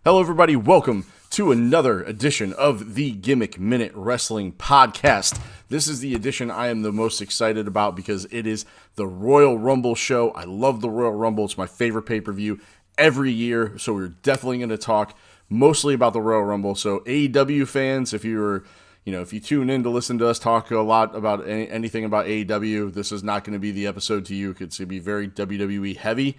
Hello, everybody. Welcome to another edition of the Gimmick Minute Wrestling Podcast. This is the edition I am the most excited about because it is the Royal Rumble show. I love the Royal Rumble. It's my favorite pay-per-view every year, so we're definitely going to talk mostly about the Royal Rumble. So AEW fans, if you tune in to listen to us talk a lot about anything about AEW, this is not going to be the episode to you. It's going to be very WWE heavy.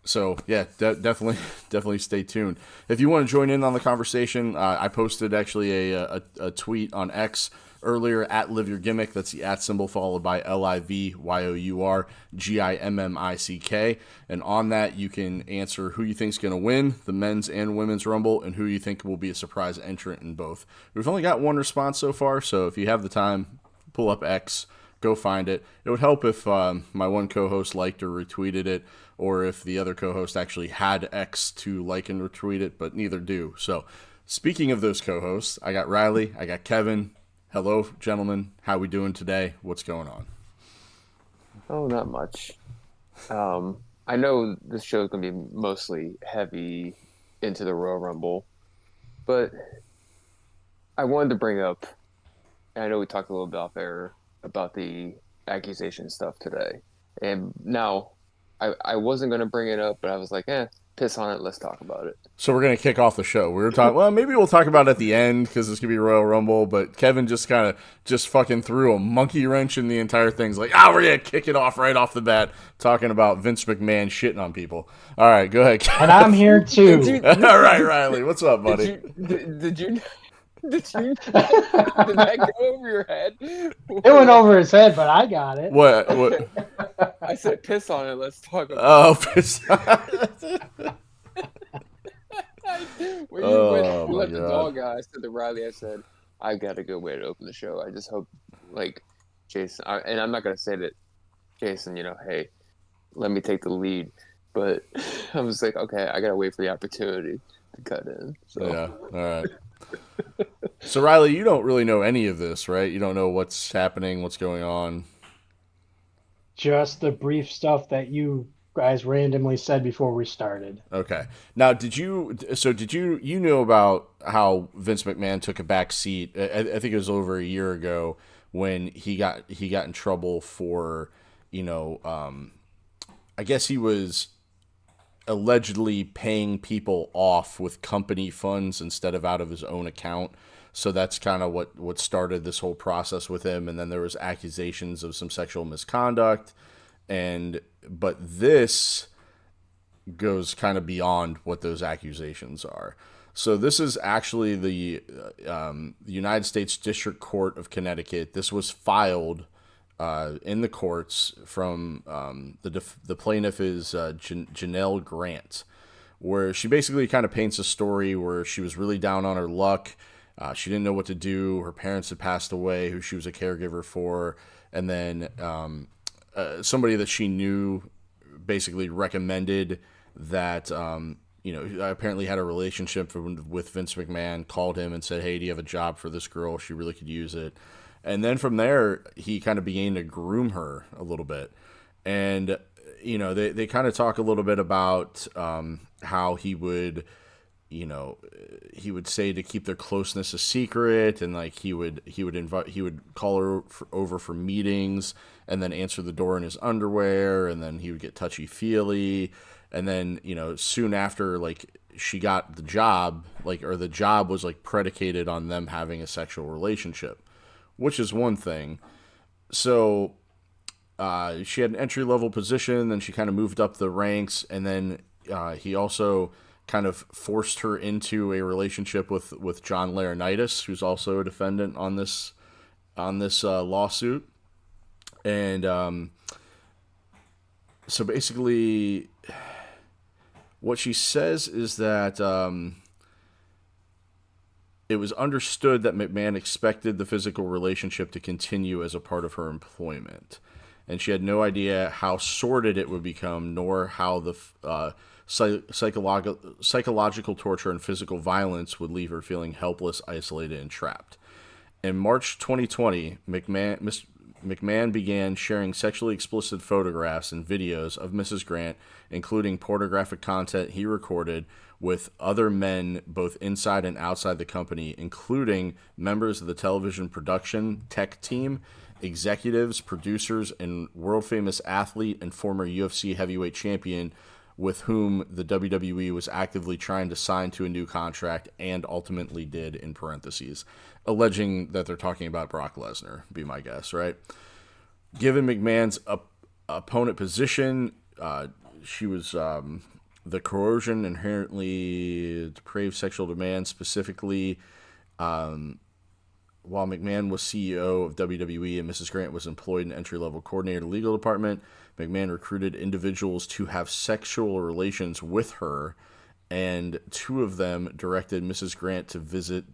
So yeah, definitely stay tuned. If you want to join in on the conversation, I posted actually a tweet on X earlier at Live Your Gimmick. That's the @ symbol followed by LIVYOURGIMMICK. And on that, you can answer who you think is going to win the men's and women's Rumble and who you think will be a surprise entrant in both. We've only got one response so far, so if you have the time, pull up X, go find it. It would help if my one co-host liked or retweeted it, or if the other co-host actually had X to like and retweet it, but neither do. So, speaking of those co-hosts, I got Riley, I got Kevin. Hello, gentlemen. How we doing today? What's going on? Oh, not much. I know this show is going to be mostly heavy into the Royal Rumble, but I wanted to bring up, and I know we talked a little bit off air about the accusation stuff today, and now I wasn't going to bring it up, but I was like, piss on it, let's talk about it. So we're going to kick off the show. We were talking, well, maybe we'll talk about it at the end because it's going to be Royal Rumble, but Kevin just kind of fucking threw a monkey wrench in the entire thing. He's like, we're going to kick it off right off the bat, talking about Vince McMahon shitting on people. All right, go ahead, Kevin. And I'm here too. All right, Riley, what's up, buddy? Did that go over your head? It went over his head, but I got it. What? I said piss on it, let's talk about it. Oh, piss on it. When you let the dog out, I said to Riley, I said, I got a good way to open the show. I just hope, Jason, and I'm not going to say that, Jason, hey, let me take the lead. But I was like, okay, I got to wait for the opportunity to cut in. So. Yeah, all right. So, Riley, you don't really know any of this, right? You don't know what's happening, what's going on. Just the brief stuff that you guys randomly said before we started. Okay. Now, did you know about how Vince McMahon took a back seat? I think it was over a year ago when he got in trouble for, I guess he was allegedly paying people off with company funds instead of out of his own account. So that's kind of what started this whole process with him. And then there was accusations of some sexual misconduct. But this goes kind of beyond what those accusations are. So this is actually the United States District Court of Connecticut. This was filed in the courts from the plaintiff is Janelle Grant, where she basically kind of paints a story where she was really down on her luck. She didn't know what to do. Her parents had passed away, who she was a caregiver for. And then somebody that she knew basically recommended that, apparently had a relationship with Vince McMahon, called him and said, hey, do you have a job for this girl? She really could use it. And then from there, he kind of began to groom her a little bit. And, they kind of talk a little bit about how he would say to keep their closeness a secret, and he would call her over for meetings and then answer the door in his underwear, and then he would get touchy-feely. And then, soon after, she got the job, or the job was predicated on them having a sexual relationship, which is one thing. So she had an entry-level position, then she kind of moved up the ranks, and then he also kind of forced her into a relationship with John Laurinaitis, who's also a defendant on this lawsuit. And so basically what she says is that it was understood that McMahon expected the physical relationship to continue as a part of her employment. And she had no idea how sordid it would become, nor how the psychological torture and physical violence would leave her feeling helpless, isolated, and trapped. In March 2020, McMahon began sharing sexually explicit photographs and videos of Mrs. Grant, including pornographic content he recorded with other men both inside and outside the company, including members of the television production tech team, executives, producers, and world-famous athlete and former UFC heavyweight champion with whom the WWE was actively trying to sign to a new contract and ultimately did, in parentheses, alleging that they're talking about Brock Lesnar, be my guess, right? Given McMahon's opponent position, she was the coercion, inherently depraved sexual demand, specifically while McMahon was CEO of WWE and Mrs. Grant was employed in entry-level coordinator legal department, McMahon recruited individuals to have sexual relations with her, and two of them directed Mrs. Grant to visit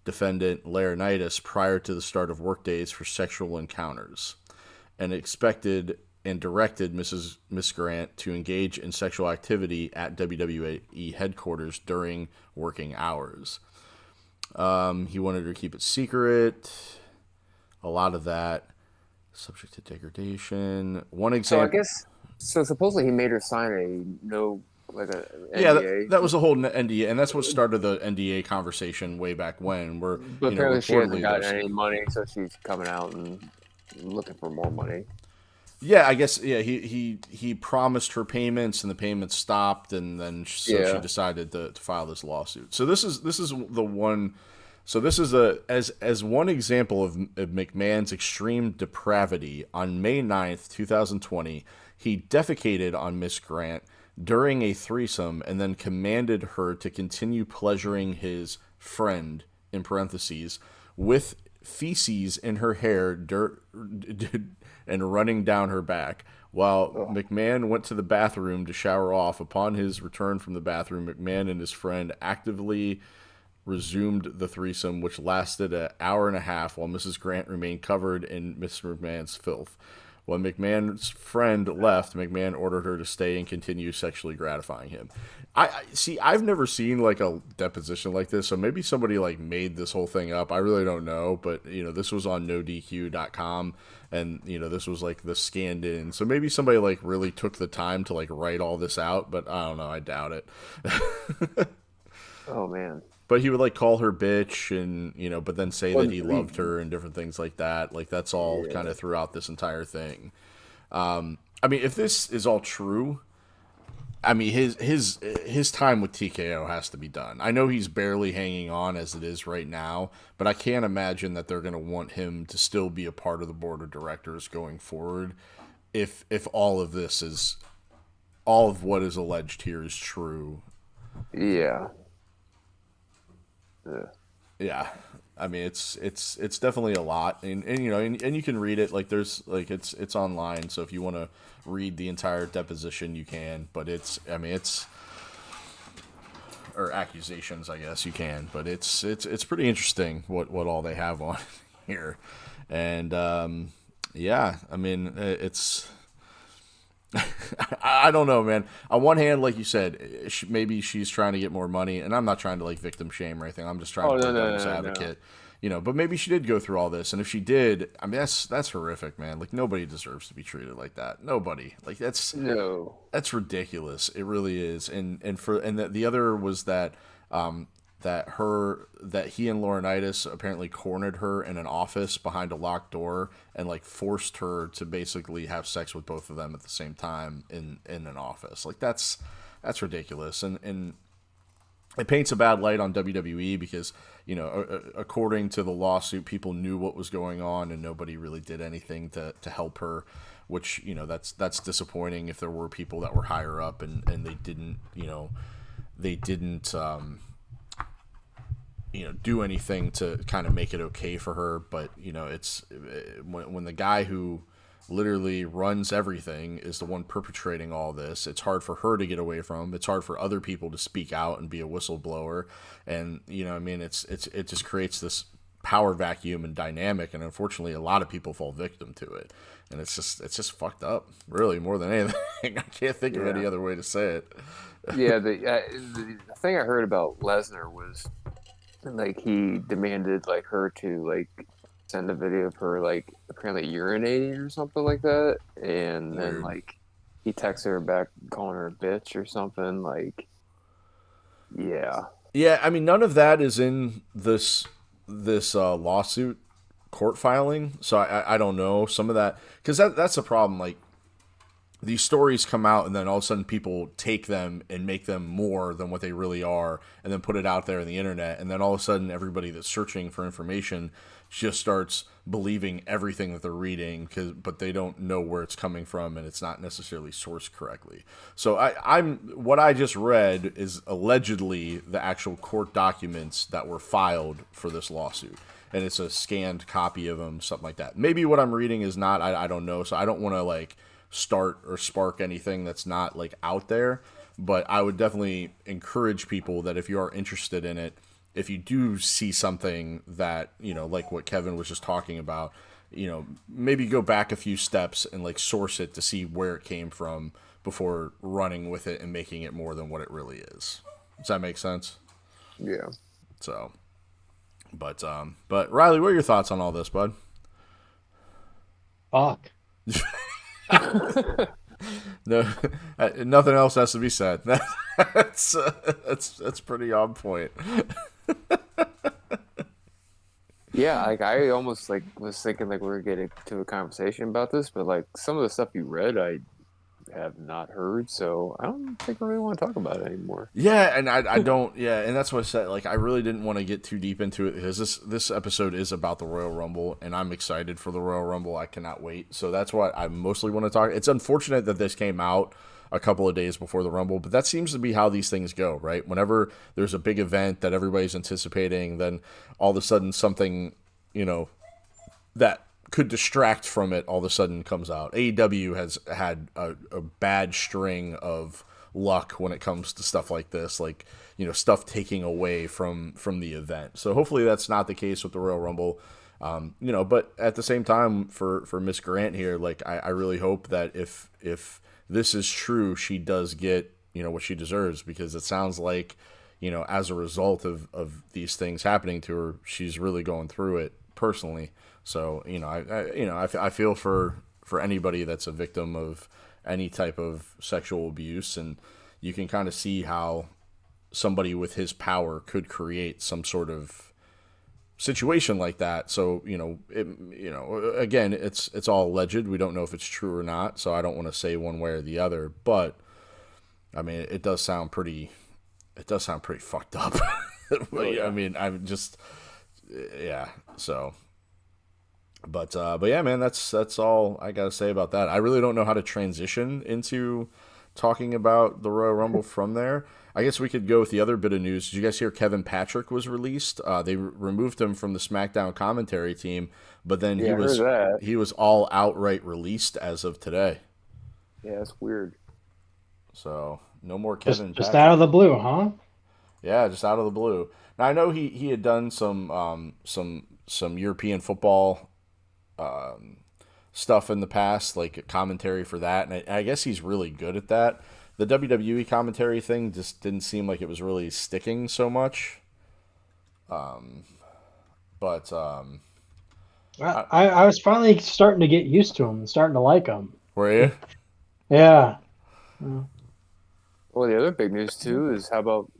defendant Laurinaitis prior to the start of workdays for sexual encounters, and expected and directed Miss Grant to engage in sexual activity at WWE headquarters during working hours. He wanted her to keep it secret. A lot of that subject to degradation. One So I example. guess so. Supposedly he made her sign like a Yeah, NDA, that was the whole NDA, and that's what started the NDA conversation way back when. Where but apparently she hasn't reportedly gotten there's any money, so she's coming out and looking for more money. yeah, I guess yeah he promised her payments and the payments stopped, and then so she Yeah, decided to file this lawsuit. So this is the one. So this is as one example of McMahon's extreme depravity. On May 9th, 2020, he defecated on Miss Grant during a threesome and then commanded her to continue pleasuring his friend, in parentheses, with feces in her hair, dirt, and running down her back. While oh, McMahon went to the bathroom to shower off, upon his return from the bathroom, McMahon and his friend actively resumed the threesome, which lasted an hour and a half while Mrs. Grant remained covered in Mr. McMahon's filth. When McMahon's friend left, McMahon ordered her to stay and continue sexually gratifying him. I see. I've never seen like a deposition like this, so maybe somebody like made this whole thing up. I really don't know, but this was on NoDQ.com, and this was like the scanned in. So maybe somebody like really took the time to like write all this out, but I don't know. I doubt it. oh man, But he would like call her bitch and but then say well, that he loved her and different things like that. Like that's all kind yeah, of throughout this entire thing. I mean, if this is all true, I mean his time with TKO has to be done. I know he's barely hanging on as it is right now, but I can't imagine that they're going to want him to still be a part of the board of directors going forward. If all of what is alleged here is true. yeah, yeah. Yeah, I mean it's definitely a lot, and you can read it like there's like it's online, so if you want to read the entire deposition you can, but it's or accusations I guess you can, but it's pretty interesting what all they have on here, and yeah, I mean it's. I don't know, man. On one hand, like you said, maybe she's trying to get more money, and I'm not trying to like victim shame or anything. I'm just trying Oh to no play no devil's no no advocate, But maybe she did go through all this, and if she did, I mean that's horrific, man. Like nobody deserves to be treated like that. Nobody. Like no. that's ridiculous. It really is. And the other was that that he and Laurinaitis apparently cornered her in an office behind a locked door and like forced her to basically have sex with both of them at the same time in an office. Like that's ridiculous. And it paints a bad light on WWE because according to the lawsuit, people knew what was going on and nobody really did anything to help her, which that's disappointing. If there were people that were higher up and they didn't do anything to kind of make it okay for her. But it's when the guy who literally runs everything is the one perpetrating all this, it's hard for her to get away from. It's hard for other people to speak out and be a whistleblower, and I mean it just creates this power vacuum and dynamic, and unfortunately a lot of people fall victim to it, and it's just fucked up, really, more than anything. I can't think of any Yeah, other way to say it. yeah. The thing I heard about Lesnar was like he demanded like her to like send a video of her like apparently urinating or something like that, and then Weird. like he texts her back calling her a bitch or something. Like, yeah, Yeah, I mean, none of that is in this lawsuit court filing, so I don't know some of that because that's the problem. Like these stories come out, and then all of a sudden people take them and make them more than what they really are, and then put it out there in the internet, and then all of a sudden everybody that's searching for information just starts believing everything that they're reading, but they don't know where it's coming from, and it's not necessarily sourced correctly. So I'm what I just read is allegedly the actual court documents that were filed for this lawsuit, and it's a scanned copy of them, something like that. Maybe what I'm reading is not. I don't know, so I don't want to like start or spark anything that's not like out there, but I would definitely encourage people that if you are interested in it, if you do see something that, like what Kevin was just talking about, maybe go back a few steps and like source it to see where it came from before running with it and making it more than what it really is. Does that make sense? yeah. So, but Riley, what are your thoughts on all this, bud? Fuck. No, nothing else has to be said. That's pretty on point. Yeah, like I almost like was thinking like we were getting to a conversation about this, but like some of the stuff you read, I have not heard, so I don't think I really want to talk about it anymore. Yeah, and I don't. Yeah, and that's what I said. Like, I really didn't want to get too deep into it because this episode is about the Royal Rumble, and I'm excited for the Royal Rumble. I cannot wait. So that's what I mostly want to talk. It's unfortunate that this came out a couple of days before the Rumble, but that seems to be how these things go, right? Whenever there's a big event that everybody's anticipating, then all of a sudden something, that could distract from it all of a sudden comes out. AEW has had a bad string of luck when it comes to stuff like this, like stuff taking away from the event. So hopefully that's not the case with the Royal Rumble. But at the same time, for Miss Grant here, like I really hope that if this is true, she does get what she deserves, because it sounds like as a result of these things happening to her, she's really going through it personally. So I feel for anybody that's a victim of any type of sexual abuse, and you can kind of see how somebody with his power could create some sort of situation like that. So again, it's all alleged. We don't know if it's true or not. So I don't want to say one way or the other. But I mean, it does sound pretty. It does sound pretty fucked up. Yeah. I mean, I'm just yeah. So. But yeah, man, that's all I gotta say about that. I really don't know how to transition into talking about the Royal Rumble from there. I guess we could go with the other bit of news. Did you guys hear Kevin Patrick was released? They removed him from the SmackDown commentary team, but then Yeah, I heard that. he was all outright released as of today. Yeah, that's weird. So no more Just Kevin just out Patrick. of the blue, huh? Yeah, just out of the blue. Now I know he had done some European football stuff in the past, like commentary for that, and I guess he's really good at that. The WWE commentary thing just didn't seem like it was really sticking so much. But I was finally starting to get used to him and starting to like him. were you? Yeah. Well, the other big news too is how about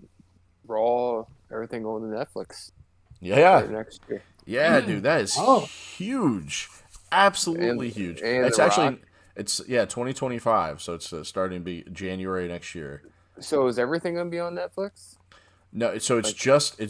Raw, everything going to Netflix Yeah, starting next year, yeah, dude, that is Oh. huge, absolutely huge. and It's The Rock. actually it's 2025, so it's starting to be January next year. So is everything gonna be on Netflix? No, so Like, it's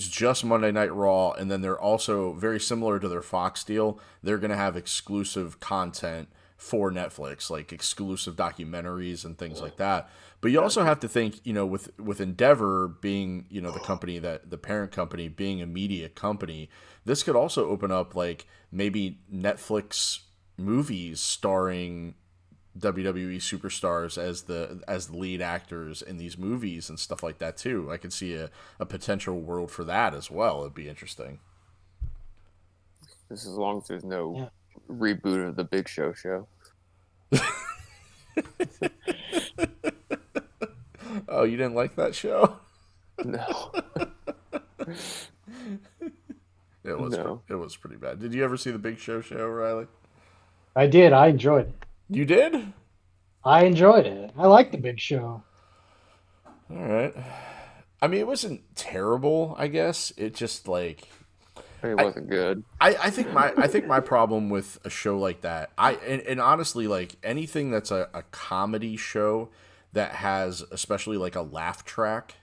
just Monday Night Raw, and then they're also very similar to their Fox deal. They're gonna have exclusive content for Netflix, like exclusive documentaries and things like that. But you also have to think, with Endeavor being, the company that the parent company being a media company, this could also open up like maybe Netflix movies starring WWE superstars as the lead actors in these movies and stuff like that too. I could see a potential world for that as well. It'd be interesting. just as long as there's no Yeah. reboot of the Big Show show. Oh, you didn't like that show? No, It was no. it was pretty bad. Did you ever see the Big Show, Riley? I did. I enjoyed it. You did? I enjoyed it. I like the Big Show. All right. I mean, it wasn't terrible. I guess it just like I mean, it I. wasn't good. I think my problem with a show like that, and honestly, like anything that's a comedy show that has especially like a laugh track,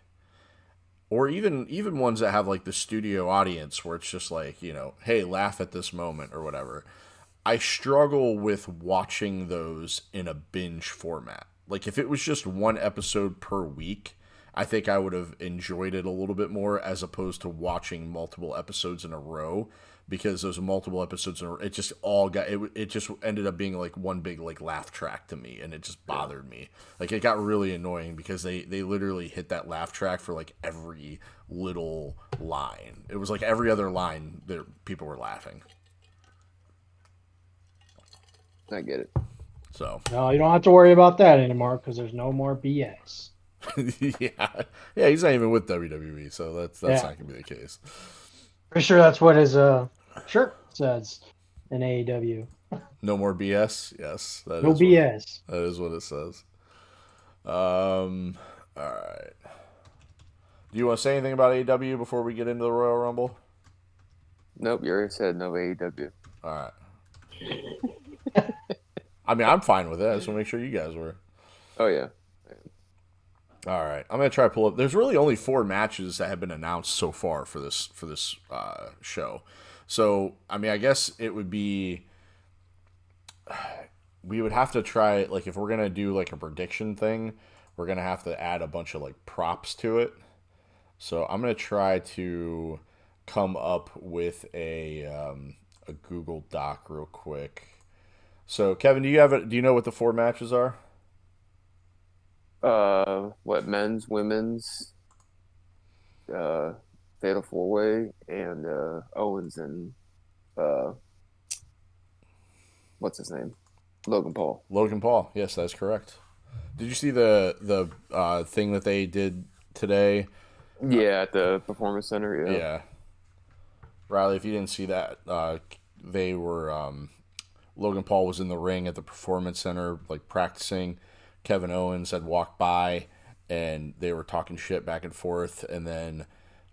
or even ones that have like the studio audience where it's just like, hey, laugh at this moment or whatever. I struggle with watching those in a binge format. Like if it was just one episode per week, I think I would have enjoyed it a little bit more as opposed to watching multiple episodes in a row, because those multiple episodes in a row, it just all got it just ended up being like one big like laugh track to me, and it just bothered me. Like it got really annoying because they literally hit that laugh track for like every little line. It was like every other line that people were laughing. I get it. So No, you don't have to worry about that anymore because there's no more BS. yeah, yeah, he's not even with WWE, so that's Yeah, not gonna be the case. pretty sure that's what his shirt says in AEW. No more BS. Yes, No BS. that is what it says. All right. Do you want to say anything about AEW before we get into the Royal Rumble? Nope, you already said no AEW. All right. I mean, I'm fine with it. I just want to make sure you guys were. Oh yeah. All right, I'm gonna try to pull up. There's really only 4 matches that have been announced so far for this show. So I mean, I guess it would be we would have to try, like, if we're gonna do like a prediction thing, we're gonna have to add a bunch of like props to it. So I'm gonna try to come up with a Google Doc real quick. So Kevin, do you know what the 4 matches are? What men's, women's, uh, fatal four way, and Owens and uh, what's his name? Logan Paul. Logan Paul. Yes, that's correct. Did you see the thing that they did today? Yeah, at the Performance Center. Yeah. Yeah, Riley. If you didn't see that, they were Logan Paul was in the ring at the Performance Center, like practicing. Kevin Owens had walked by, and they were talking shit back and forth, and then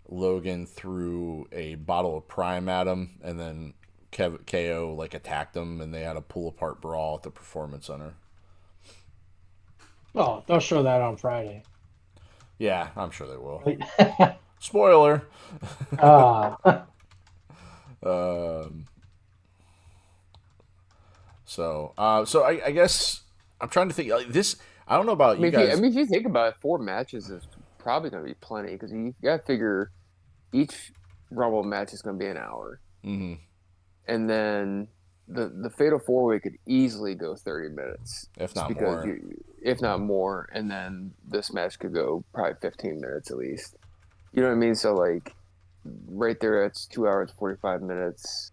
Logan threw a bottle of Prime at him, and then KO like attacked him, and they had a pull apart brawl at the Performance Center. Oh, they'll show that on Friday. Yeah, I'm sure they will. Spoiler. uh, Um, so I guess I'm trying to think like this. I don't know about you I guys. mean, if you think about it, 4 matches is probably going to be plenty because you got to figure each Rumble match is going to be an hour, Hmm. and then the fatal four way could easily go 30 minutes, If just not because more. if not more, and then this match could go probably 15 minutes at least. You know what I mean? So like right there, that's 2 hours 45 minutes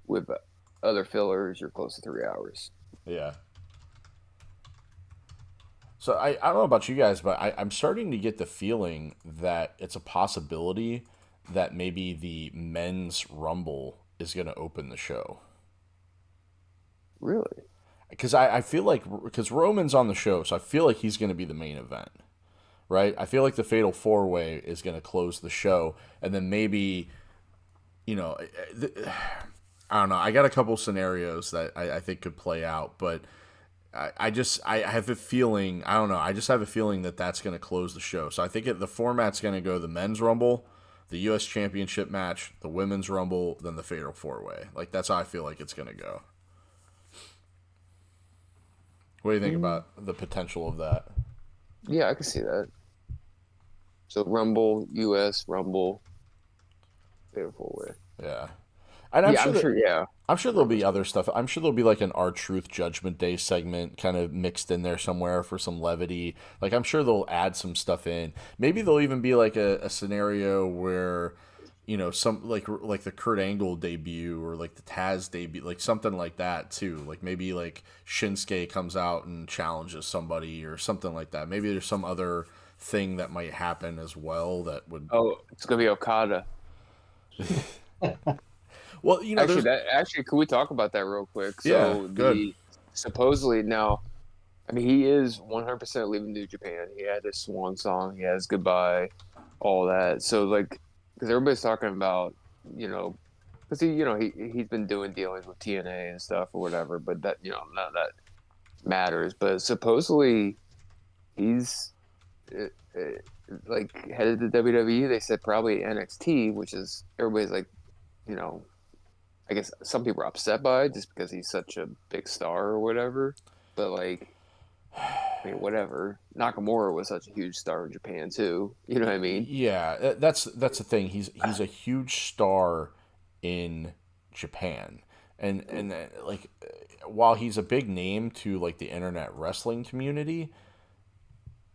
with other fillers. You're close to 3 hours. Yeah. So I don't know about you guys, but I'm starting to get the feeling that it's a possibility that maybe the men's rumble is going to open the show. Really? Because I feel like, because Roman's on the show, so I feel like he's going to be the main event, right? I feel like the Fatal 4 Way is going to close the show, and then maybe, you know, I don't know. I got a couple scenarios that I think could play out, but I have a feeling, I don't know. I just have a feeling that that's going to close the show. So I think the format's going to go the men's rumble, the U.S. Championship match, the women's rumble, then the Fatal 4 Way. Like that's how I feel like it's going to go. What do you think Mm, about the potential of that? yeah, I can see that. So Rumble, US, Rumble, fatal four way. Yeah, and Yeah, I'm sure. Yeah, I'm sure there'll be Rumble's other good. stuff. I'm sure there'll be like an R Truth Judgment Day segment kind of mixed in there somewhere for some levity. Like I'm sure they'll add some stuff in. Maybe there'll even be like a scenario where, some like the Kurt Angle debut or like the Taz debut, like something like that too. Like maybe like Shinsuke comes out and challenges somebody or something like that. Maybe there's some other thing that might happen as well that would. Oh, it's gonna be Okada. Well, there's Could we talk about that real quick? yeah, So good. the supposedly now, I mean, he is 100% leaving New Japan. He had his swan song. He has goodbye, all that. So like, because everybody's talking about, you know, because he's been doing dealings with TNA and stuff or whatever, but that none of that matters. But supposedly he's uh, uh, like headed to WWE. They said probably NXT, which is everybody's like, you know, I guess some people are upset by it just because he's such a big star or whatever. But like, I mean, whatever. Nakamura was such a huge star in Japan too. You know what I mean? Yeah, that's the thing. He's a huge star in Japan, and like while he's a big name to like the internet wrestling community,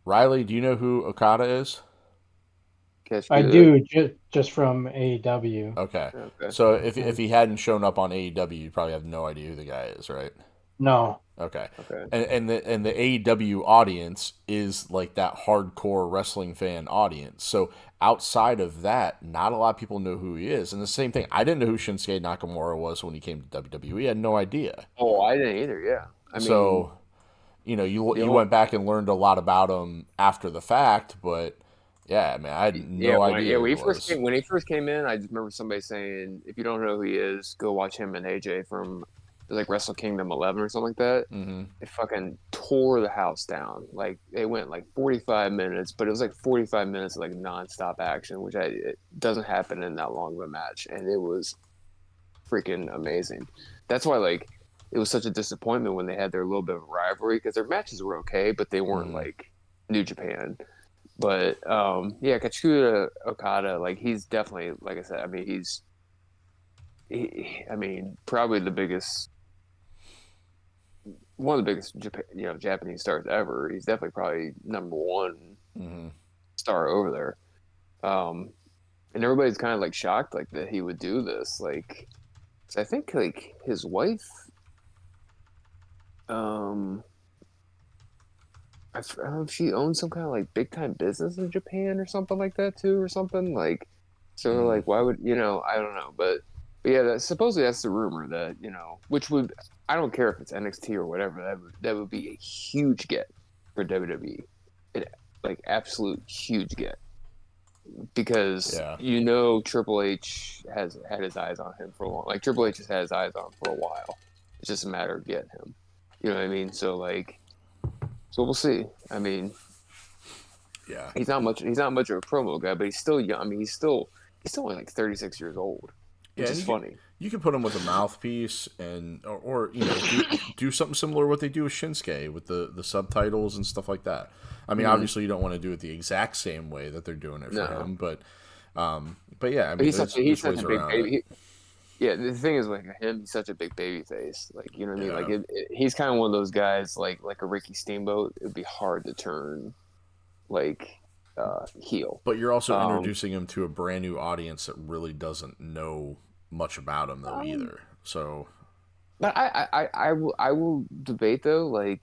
Riley, do you know who Okada is? Catch I good. do just from AEW. Okay, Okay. so if And he hadn't shown up on AEW, you probably have no idea who the guy is, right? no, Okay, Okay. and the AEW audience is like that hardcore wrestling fan audience. So outside of that, not a lot of people know who he is. And the same thing, I didn't know who Shinsuke Nakamura was when he came to WWE. I had no idea. Oh, I didn't either. Yeah. I mean, So you the you only, went back and learned a lot about him after the fact, but yeah, man, I had yeah, no idea who he was. when he first came in, I just remember somebody saying, if you don't know who he is, go watch him and AJ from it was like Wrestle Kingdom 11 or something like that. Hmm. They fucking tore the house down. Like they went like 45 minutes, but it was like 45 minutes of like nonstop action, which it doesn't happen in that long of a match, and it was freaking amazing. That's why like it was such a disappointment when they had their little bit of rivalry because their matches were okay, but they weren't Hmm. like New Japan. But yeah, Katsuyori Okada, like he's definitely like I said. I mean, I mean, probably the biggest, one of the biggest Japan, Japanese stars ever. He's definitely probably number one Hmm. star over there. And everybody's kind of like shocked like that he would do this. Like, 'cause I think like his wife, um, I don't know if she owns some kind of like big time business in Japan or something like that too, or something like. So Hmm. like, why would I don't know, but yeah, supposedly that's the rumor that which would I don't care if it's NXT or whatever, that would be a huge get for WWE, an like absolute huge get because Yeah. Triple H has had his eyes on him for a long, like Triple H has had his eyes on him for a while. It's just a matter of getting him. You know what I mean? So like, so we'll see. I mean, Yeah. he's not much of a promo guy, but he's still young. I mean, he's still only like 36 years old, Yeah, which and is funny. you can put him with a mouthpiece and or do something similar to what they do with Shinsuke with the subtitles and stuff like that. I mean, Hmm. obviously you don't want to do it the exact same way that they're doing it for No, him, but yeah, I but mean, he's there's such ways a big around it. baby. Yeah, the thing is like him, he's such a big baby face. Like you know what I mean? Like Yeah, he's kind of one of those guys like a Ricky Steamboat. It would be hard to turn like heel. but you're also Um, introducing him to a brand new audience that really doesn't know much about him though um, either. So but I will debate though. Like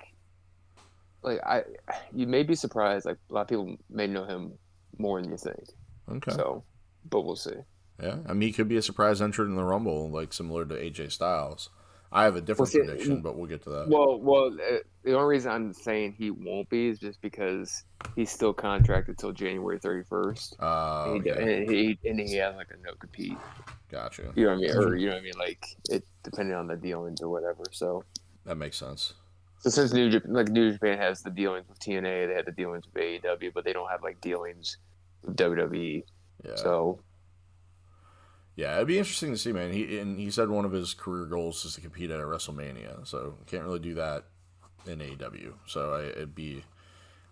you may be surprised. Like a lot of people may know him more than you think. okay, So, but we'll see. yeah, I mean, he could be a surprise entrant in the Rumble, like similar to AJ Styles. I have a We'll different see. prediction, but we'll get to that. The only reason I'm saying he won't be is just because he's still contracted till January 31st, Okay, and he has like a no compete. gotcha. You know what I mean? That's Or fair. you know what I mean? Like it depending on the dealings or whatever. That makes sense. So since New Japan has the dealings with TNA, they had the dealings with AEW, but they don't have like dealings with WWE. Yeah. So Yeah, it'd be interesting to see, man. He said one of his career goals is to compete at a WrestleMania, so can't really do that in AEW. So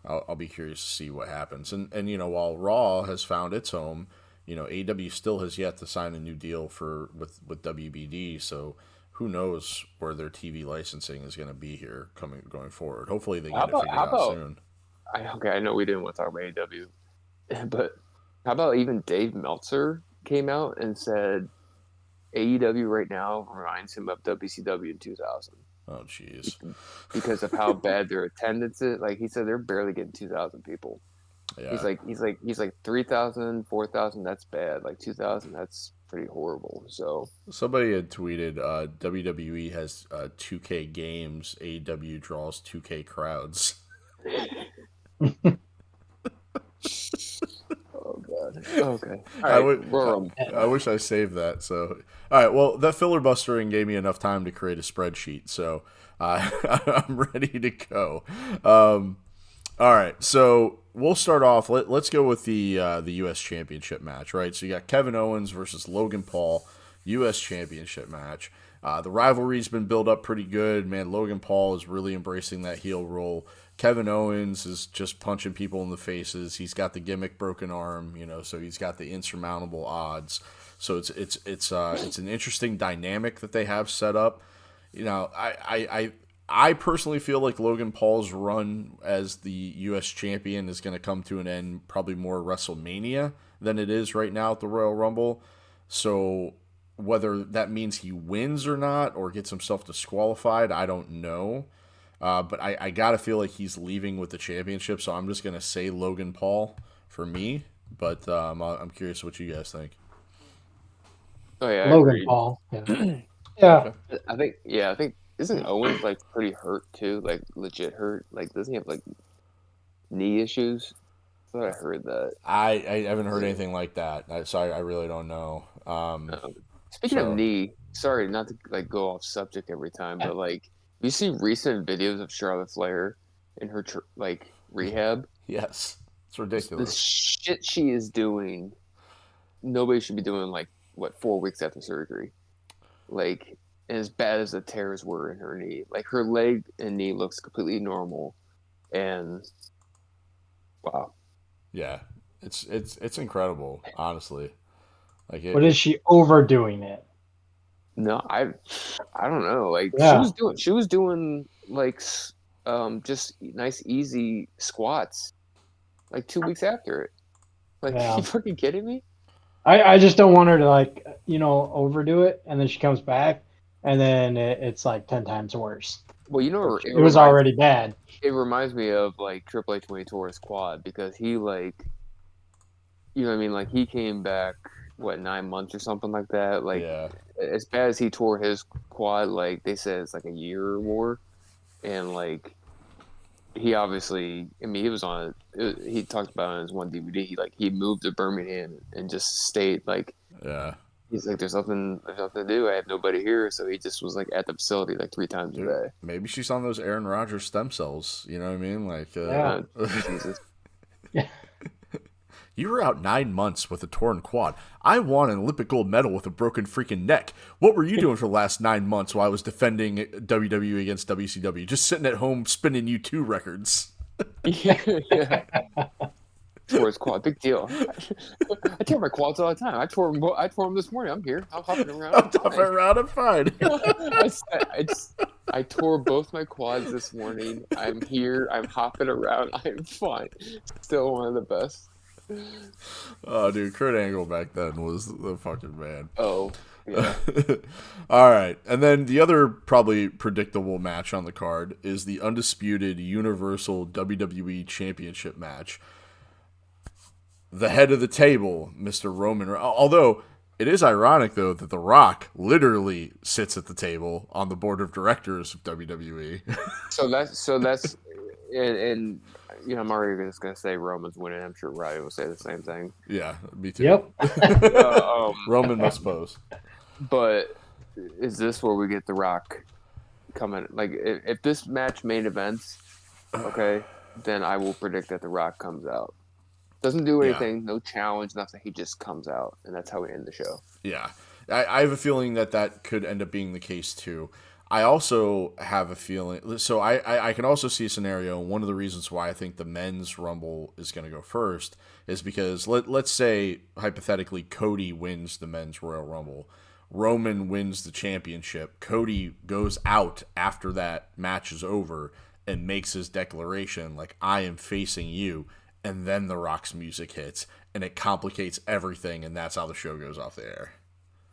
I'll be curious to see what happens. And while Raw has found its home, AEW still has yet to sign a new deal with WBD. So who knows where their TV licensing is going to be here going forward. Hopefully they get it figured how out about soon. okay? I know we didn't want to talk about AEW, but how about even Dave Meltzer came out and said AEW right now reminds him of WCW in 2000 Oh, jeez. because of how bad their attendance is. Like he said, they're barely getting 2,000 people. Yeah. He's like 3,000, 4,000. That's bad. Like 2,000, that's pretty horrible. So Somebody had tweeted WWE has 2K games, AEW draws 2K crowds. oh god. Okay. All I right. would. Royal I Rumble. wish I saved that. So, all right. Well, that filibustering gave me enough time to create a spreadsheet. So, I'm ready to go. All right. So we'll start off. Let's go with the U.S. Championship match. Right. So you got Kevin Owens versus Logan Paul, U.S. Championship match. The rivalry's been built up pretty good, man. Logan Paul is really embracing that heel role. Kevin Owens is just punching people in the faces. He's got the gimmick broken arm, so he's got the insurmountable odds. So it's an interesting dynamic that they have set up. I personally feel like Logan Paul's run as the U.S. champion is going to come to an end probably more WrestleMania than it is right now at the Royal Rumble. So whether that means he wins or not or gets himself disqualified, I don't know. But I gotta feel like he's leaving with the championship, so I'm just gonna say Logan Paul for me. But I'm curious what you guys think. Oh yeah, I Logan agree. Paul. Yeah. Yeah. Okay. I think isn't Owens like pretty hurt too? Like legit hurt? Like doesn't he have like knee issues? I thought I heard that. I haven't heard anything like that, so I really don't know. Um, Speaking of So knee, sorry not to like go off subject every time, but like you see recent videos of Charlotte Flair in her like rehab. yes, it's The ridiculous. shit she is doing, nobody should be doing like what 4 weeks after surgery. Like as bad as the tears were in her knee, like her leg and knee looks completely normal, and wow. Yeah, it's incredible, honestly. Like But is she overdoing it? No, I don't know. Like Yeah. she was doing like just nice easy squats like 2 weeks after it. Like Yeah. you fucking kidding me? I just don't want her to overdo it, and then she comes back, and then it's like 10 times worse. Well, Which it was already bad. it reminds me of like Triple H when he tore his quad because he like you know what I mean, like he came back what 9 months or something like that. Like yeah, as bad as he tore his quad, like they said it's like a year or more, and like he obviously, I mean, he was on he talked about it on his one DVD. He moved to Birmingham and just stayed. Like yeah. he's like, there's nothing to do. I have nobody here, so he just was like at the facility like 3 times a Dude, day. maybe she's on those Aaron Rodgers stem cells. You know what I mean? Yeah. Jesus. You were out 9 months with a torn quad. I won an Olympic gold medal with a broken freaking neck. What were you doing for the last 9 months while I was defending WWE against WCW? Just sitting at home spinning U2 records. Yeah. Tore his quad, big deal. I tear my quads all the time. I tore them this morning. I'm here. I'm hopping around. I'm tough around. I'm fine. I tore both my quads this morning. I'm here. I'm hopping around. I'm fine. Still one of the best. Oh, dude, Kurt Angle back then was the fucking man. Oh, yeah. All right. And then the other probably predictable match on the card is the undisputed Universal WWE Championship match. The head of the table, Mr. Roman. Although it is ironic, though, that The Rock literally sits at the table on the board of directors of WWE. So that's and you know, I'm already just gonna say Roman's winning. I'm sure Riley will say the same thing. Yeah, me too. Yep. Roman must pose. But is this where we get The Rock coming? Like, if this match main events, okay, then I will predict that The Rock comes out. Doesn't do anything, no challenge, nothing. He just comes out, and that's how we end the show. Yeah. I have a feeling that could end up being the case, too. I also have a feeling... So I can also see a scenario, and one of the reasons why I think the men's Rumble is going to go first is because, let's say, hypothetically, Cody wins the men's Royal Rumble. Roman wins the championship. Cody goes out after that match is over and makes his declaration, like, I am facing you. And then The Rock's music hits, and it complicates everything, and that's how the show goes off the air.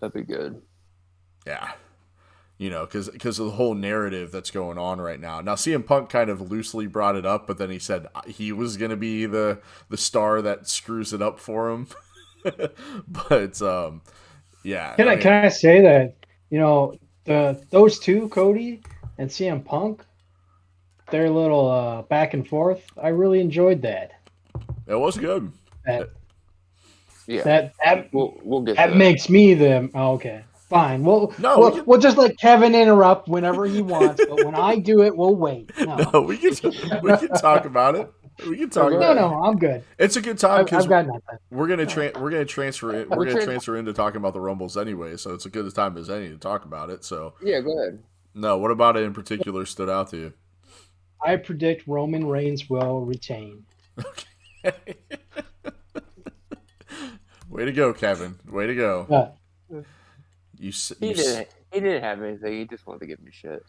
That'd be good. Yeah. Because of the whole narrative that's going on right now. Now, CM Punk kind of loosely brought it up, but then he said he was going to be the star that screws it up for him. But Yeah, Can I I mean, can I say that those two, Cody and CM Punk, their little back and forth, I really enjoyed that. it was good. That Yeah, that that we'll get to that that. makes me the okay. Fine. We'll No, we we'll can. we'll just let Kevin interrupt whenever he wants, but when I do it, we'll wait. No, No, we can talk about it. We can No, talk go about no, it. ahead. no. I'm good. It's a good time I've because got nothing. we're We're gonna trans. transfer into talking about the Rumbles anyway. So it's a good time as any to talk about it. So Yeah, go ahead. no, what about it in particular stood out to you? I predict Roman Reigns will retain. Okay. Way to go, Kevin. Way to go. But He didn't. He didn't have anything. He just wanted to give me shit.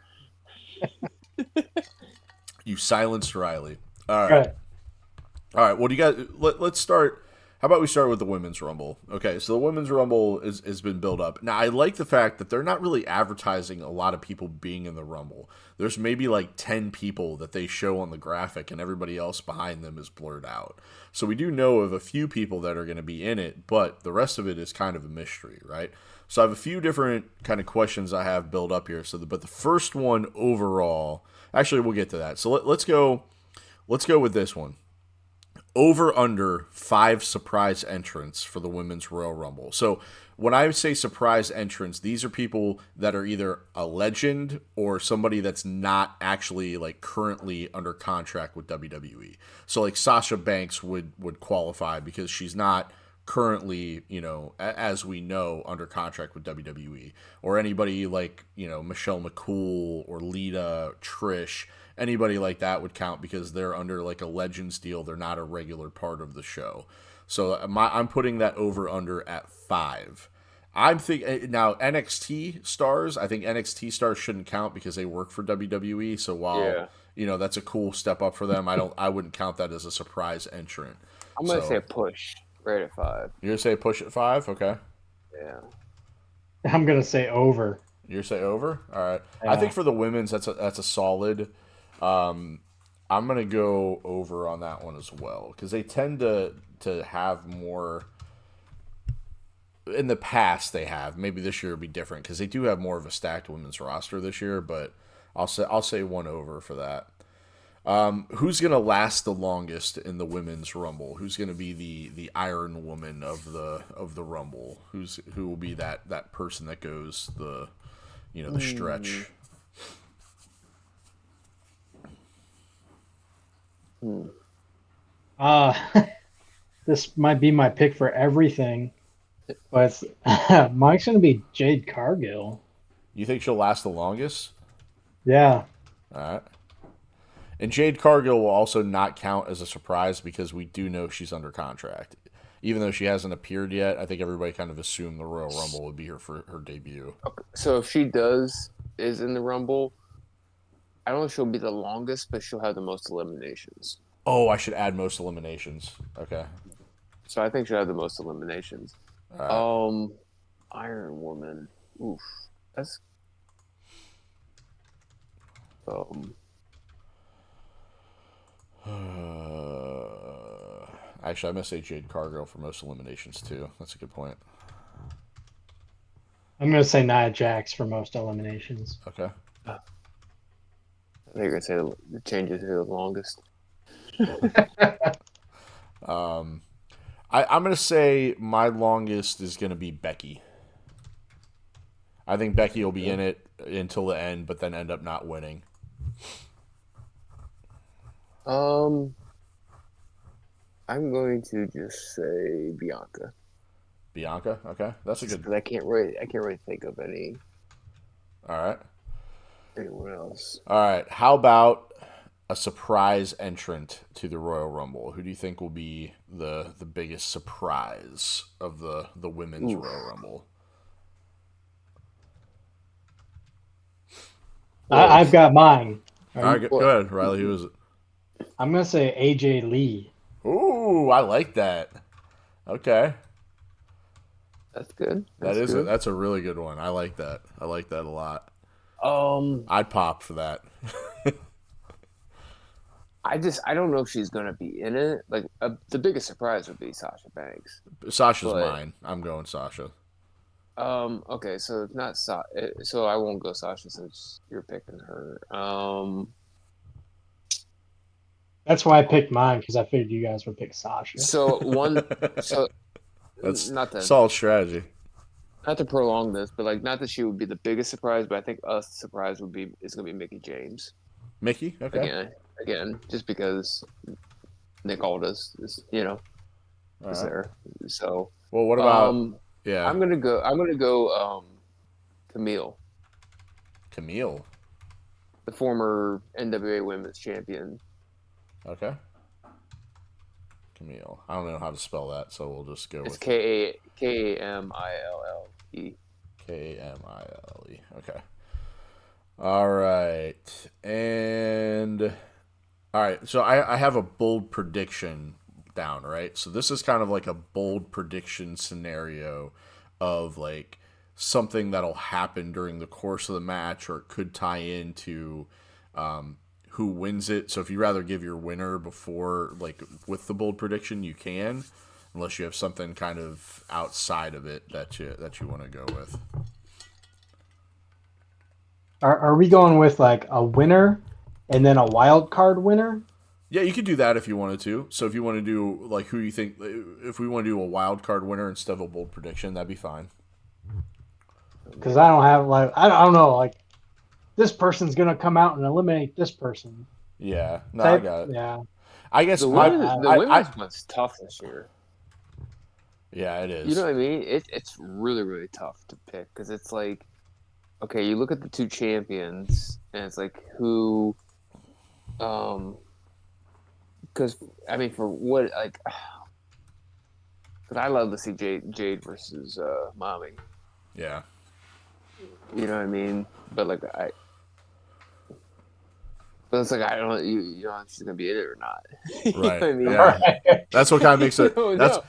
you silenced Riley. All right. right, All right. Well, do you guys let's start. How about we start with the women's rumble? Okay, so the women's rumble has been built up. Now, I like the fact that they're not really advertising a lot of people being in the rumble. There's maybe like 10 people that they show on the graphic, and everybody else behind them is blurred out. So we do know of a few people that are going to be in it, but the rest of it is kind of a mystery, right? So I have a few different kind of questions I have built up here. But the first one overall, actually, we'll get to that. So let's go. Let's go with this one. Over under 5 surprise entrants for the women's Royal Rumble. So when I say surprise entrants, these are people that are either a legend or somebody that's not actually like currently under contract with WWE. So like Sasha Banks would qualify because she's not currently, as we know, under contract with WWE, or anybody like, Michelle McCool or Lita, Trish, anybody like that would count because they're under like a Legends deal. They're not a regular part of the show. So I'm putting that over under at 5. I'm thinking now NXT stars. I think NXT stars shouldn't count because they work for WWE. So while Yeah, that's a cool step up for them, I wouldn't count that as a surprise entrant. I'm gonna say So a push. Right at 5. you're gonna say push at 5, okay? Yeah. I'm gonna say over. You're say over. All right. I think Yeah. for the women's, that's a solid. Um, I'm gonna go over on that one as well because they tend to have more. In the past, they have. Maybe this year will be different because they do have more of a stacked women's roster this year. But I'll say one over for that. Who's gonna last the longest in the women's rumble? Who's gonna be the Iron Woman of the rumble? Who will be that person that goes the stretch? Hmm. Uh this might be my pick for everything, but Mike's gonna be Jade Cargill. You think she'll last the longest? Yeah. All right. And Jade Cargill will also not count as a surprise because we do know she's under contract. Even though she hasn't appeared yet, I think everybody kind of assumed the Royal Rumble would be her for her debut. So if she is in the Rumble, I don't know if she'll be the longest, but she'll have the most eliminations. Oh, I should add most eliminations. Okay. So I think she'll have the most eliminations. All right. Iron Woman. Oof. That's um Actually, I'm gonna say Jade Cargill for most eliminations too. That's a good point. I'm gonna say Nia Jax for most eliminations. Okay. I think you're gonna say the changes to the longest. I'm gonna say my longest is gonna be Becky. I think Becky will be in it until the end, but then end up not winning. Um, I'm going to just say Bianca. Bianca, okay, that's a Just good. 'cause I can't really think of All right, anyone else. all right. How about a surprise entrant to the Royal Rumble? Who do you think will be the biggest surprise of the women's Oof. Royal Rumble? I've got mine. All right, go What? ahead, Riley. Who is it? I'm gonna say AJ Lee. Ooh, I like that. Okay, That's good. that That's is good. that's a really good one. I like that. I like that a lot. Um, I'd pop for that. I don't know if she's gonna be in it. Like the biggest surprise would be Sasha Banks, Sasha's but mine. I'm going Sasha. Okay, so it's not so I won't go Sasha since you're picking her. That's why I picked mine because I figured you guys would pick Sasha. So one, so That's not to solid strategy. prolong this, but like not that she would be the biggest surprise, but I think us surprise would be is gonna be Mickey James Mickey, okay. again, just because Nick Aldis is All is right. there. So Well, what about um, yeah, I'm gonna go Camille, Camille? the former NWA Women's Champion. Okay, Camille. I don't know how to spell that, so we'll just go It's with Kamille. Kamile. Okay. All right, and all right. So I have a bold prediction down. Right. So this is kind of like a bold prediction scenario of like something that'll happen during the course of the match, or it could tie into who wins it. So if you rather give your winner before, like with the bold prediction, you can, unless you have something kind of outside of it that you want to go with. Are we going with like a winner and then a wild card winner? Yeah, you could do that if you wanted to. So if you want to do like who you think, if we want to do a wild card winner instead of a bold prediction, that'd be fine. Because I don't have like I don't know like this person's gonna come out and eliminate this person Yeah, no, I type. got it. Yeah, I guess my, The I women's one's tough this year. yeah, it You know is. what I mean? It's really tough to pick because it's like, okay, you look at the two champions and it's like who, um, because I mean for what like, because I love to see Jade versus Mommy. Yeah, You know what I mean? But like but it's like I don't you know if she's gonna be in it or not. You know right. what I mean? Yeah, right. that's what kind of makes You it. don't That's know.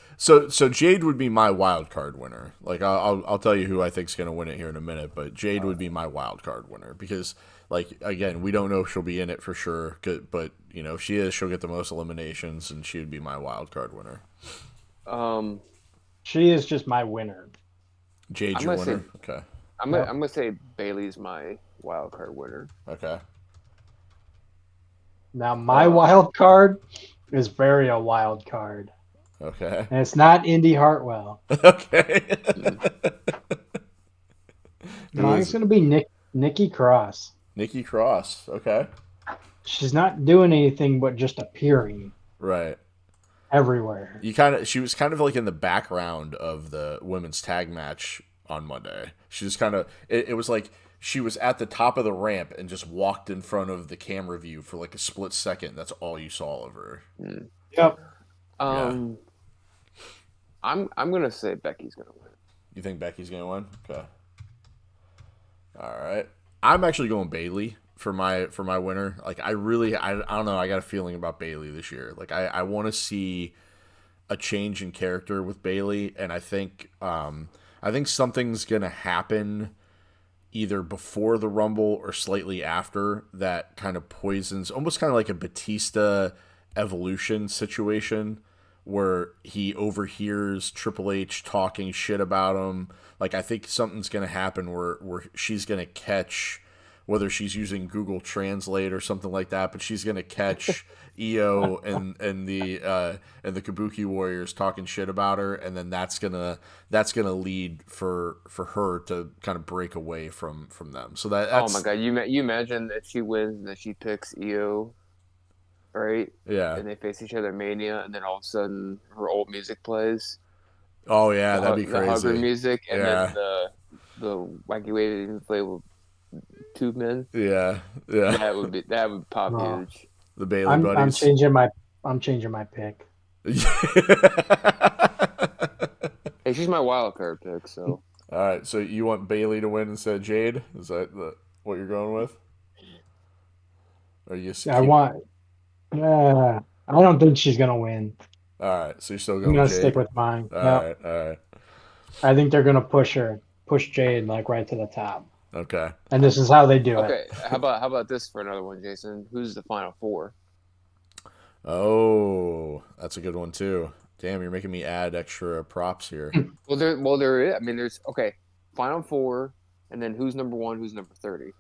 so Jade would be my wild card winner. Like I'll tell you who I think's gonna win it here in a minute, but Jade would be my wild card winner because like again we don't know if she'll be in it for sure, but you know if she is, she'll get the most eliminations and she would be my wild card winner. Um, She is just my winner. Jade's I'm your gonna say winner. Okay. Yep. Bailey's my wild card winner. Okay. Now my Uh, wild card is very a wild card, Okay. and it's not Indy Hartwell. Okay. mm, Who is Mine's it? gonna be Nikki Cross. Nikki Cross. Okay. She's not doing anything but just appearing Right. everywhere. She was kind of like in the background of the women's tag match on Monday. She just kind of it was like she was at the top of the ramp and just walked in front of the camera view for like a split second. That's all you saw of her. mm. Yep. Yeah. Um, I'm gonna say Becky's gonna win. You think Becky's gonna win? Okay. All right. I'm actually going Bailey for my winner. Like I don't know. I got a feeling about Bailey this year. Like I want to see a change in character with Bailey, and I think something's gonna happen either before the Rumble or slightly after that kind of poisons, almost kind of like a Batista evolution situation where he overhears Triple H talking shit about him. Like I think something's gonna happen where she's gonna catch whether she's using Google Translate or something like that, but she's gonna catch EO and the Kabuki Warriors talking shit about her, and then that's gonna lead for her to kind of break away from them. So Oh my that's god, you imagine if she wins and then she picks EO, right? yeah. And they face each other at Mania, and then all of a sudden her old music plays, Oh yeah, that'd be the hugger crazy. music, and then Yeah, the wacky way they even play with tube men. yeah, yeah. That would pop Oh, huge. The Bailey I'm buddies. changing my pick. Hey, she's my wild card pick, so All right, so you want Bailey to win instead of Jade? Is that what you're going with? Or you just I keep? want. I don't think she's gonna win. All right, so you're still I'm going with gonna stick Jade. with mine. All Yep. right, all right, I think they're gonna push Jade like right to the top, okay. and this is how they do it. okay. How about this for another one, Jason? Who's the final four? Oh, that's a good one too. Damn, you're making me add extra props here. Well, there is. I mean, there's okay. Final four, and then who's number one, who's number 30.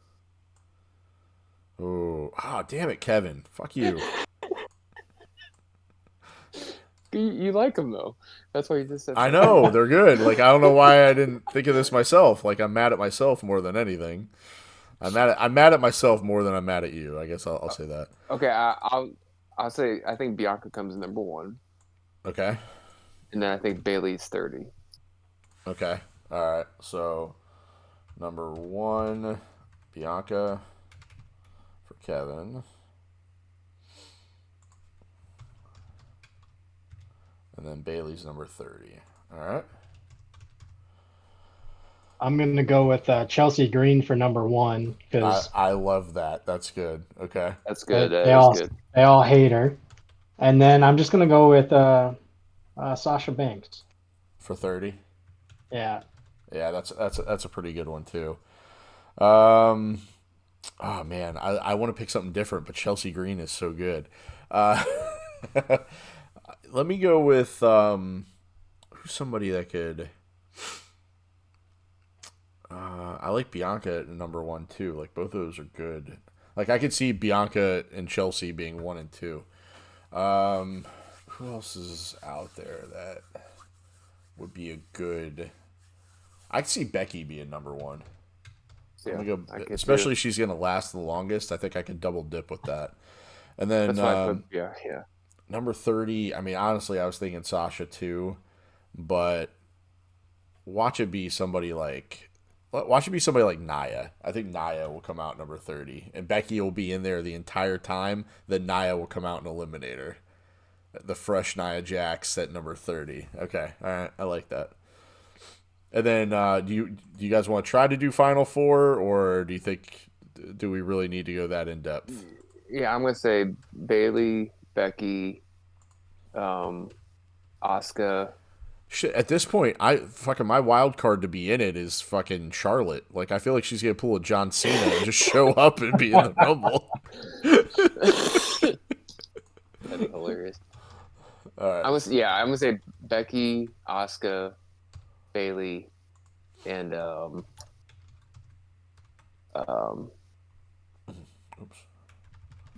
Oh, damn it, Kevin. Fuck you. You like them though. That's why you just said I that. know they're good. Like I don't know why I didn't think of this myself. Like I'm mad at myself more than anything. I'm mad at myself more than I'm mad at you. I guess I'll say that. Okay, I'll say I think Bianca comes in number one, Okay. and then I think Bailey's 30. Okay. All right. So number one, Bianca for Kevin, and then Bailey's number 30. All right. I'm going to go with Chelsea Green for number one because I love that. That's good. Okay. That's good. they That is all good. they all hate her. And then I'm just going to go with Sasha Banks. For 30. Yeah. Yeah, that's a pretty good one too. Oh man, I want to pick something different, but Chelsea Green is so good. Uh, let me go with who's somebody that could. I like Bianca at number one too. Like both of those are good. Like I could see Bianca and Chelsea being one and two. Who else is out there that would be a good? I could see Becky being number one. Yeah, I'm gonna I go, could especially too. if she's gonna last the longest. I think I could double dip with that. And then That's why I put yeah. number 30. I mean, honestly, I was thinking Sasha too, but watch it be somebody like Nia. I think Nia will come out number 30, and Becky will be in there the entire time. Then Nia will come out and eliminate her. The fresh Nia Jax at number 30. Okay, all right, I like that. And then, do you guys want to try to do Final Four, or do we really need to go that in depth? Yeah, I'm gonna say Bailey, Becky, Asuka. Shit, at this point, my wild card to be in it is fucking Charlotte. Like I feel like she's gonna pull a John Cena and just show up and be in the Rumble. That'd be hilarious. All right. I'm gonna say Becky, Asuka, Bailey, and Oops.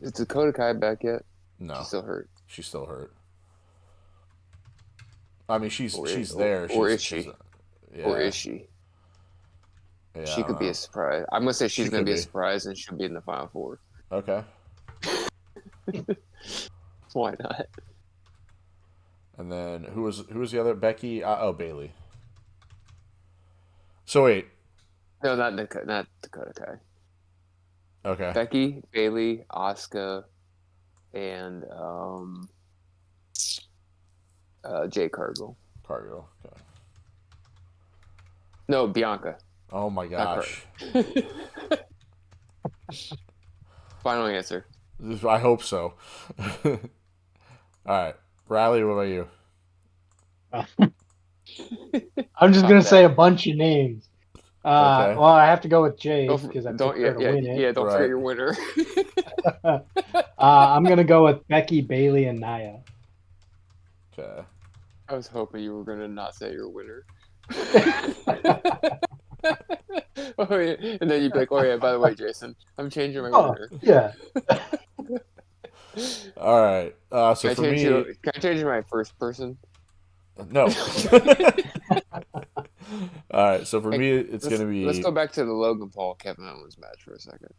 is Dakota Kai back yet? No, She's still hurt. she's still hurt. I mean, she's Or, there. or She's, is she? yeah, Or is she? yeah. I She don't could be know. a surprise. I'm gonna say She she's gonna could be a be. surprise and she'll be in the final four. Okay. Why not? And then who was the other? Becky. Bailey. So wait. No, not Dakota Kai. Okay. Becky, Bailey, Asuka, and Jay Cargill. Cargo. Okay. No, Bianca. Oh my Not gosh. Final answer. I hope so. All right, Riley. What about you? I'm just Top going to that. say a bunch of names. Okay. Well, I have to go with Jade because I Don't picked her to win it. don't Right. forget your winner. I'm going to go with Becky, Bailey, and Nia. Okay. I was hoping you were gonna not say your winner. Oh, yeah. And then you'd be like, "Oh yeah, by the way, Jason, I'm changing my Oh, winner." yeah. All right. So for me, Can I change my first person? no. All right. So for me, it's gonna Let's be. go back to the Logan Paul Kevin Owens match for a second.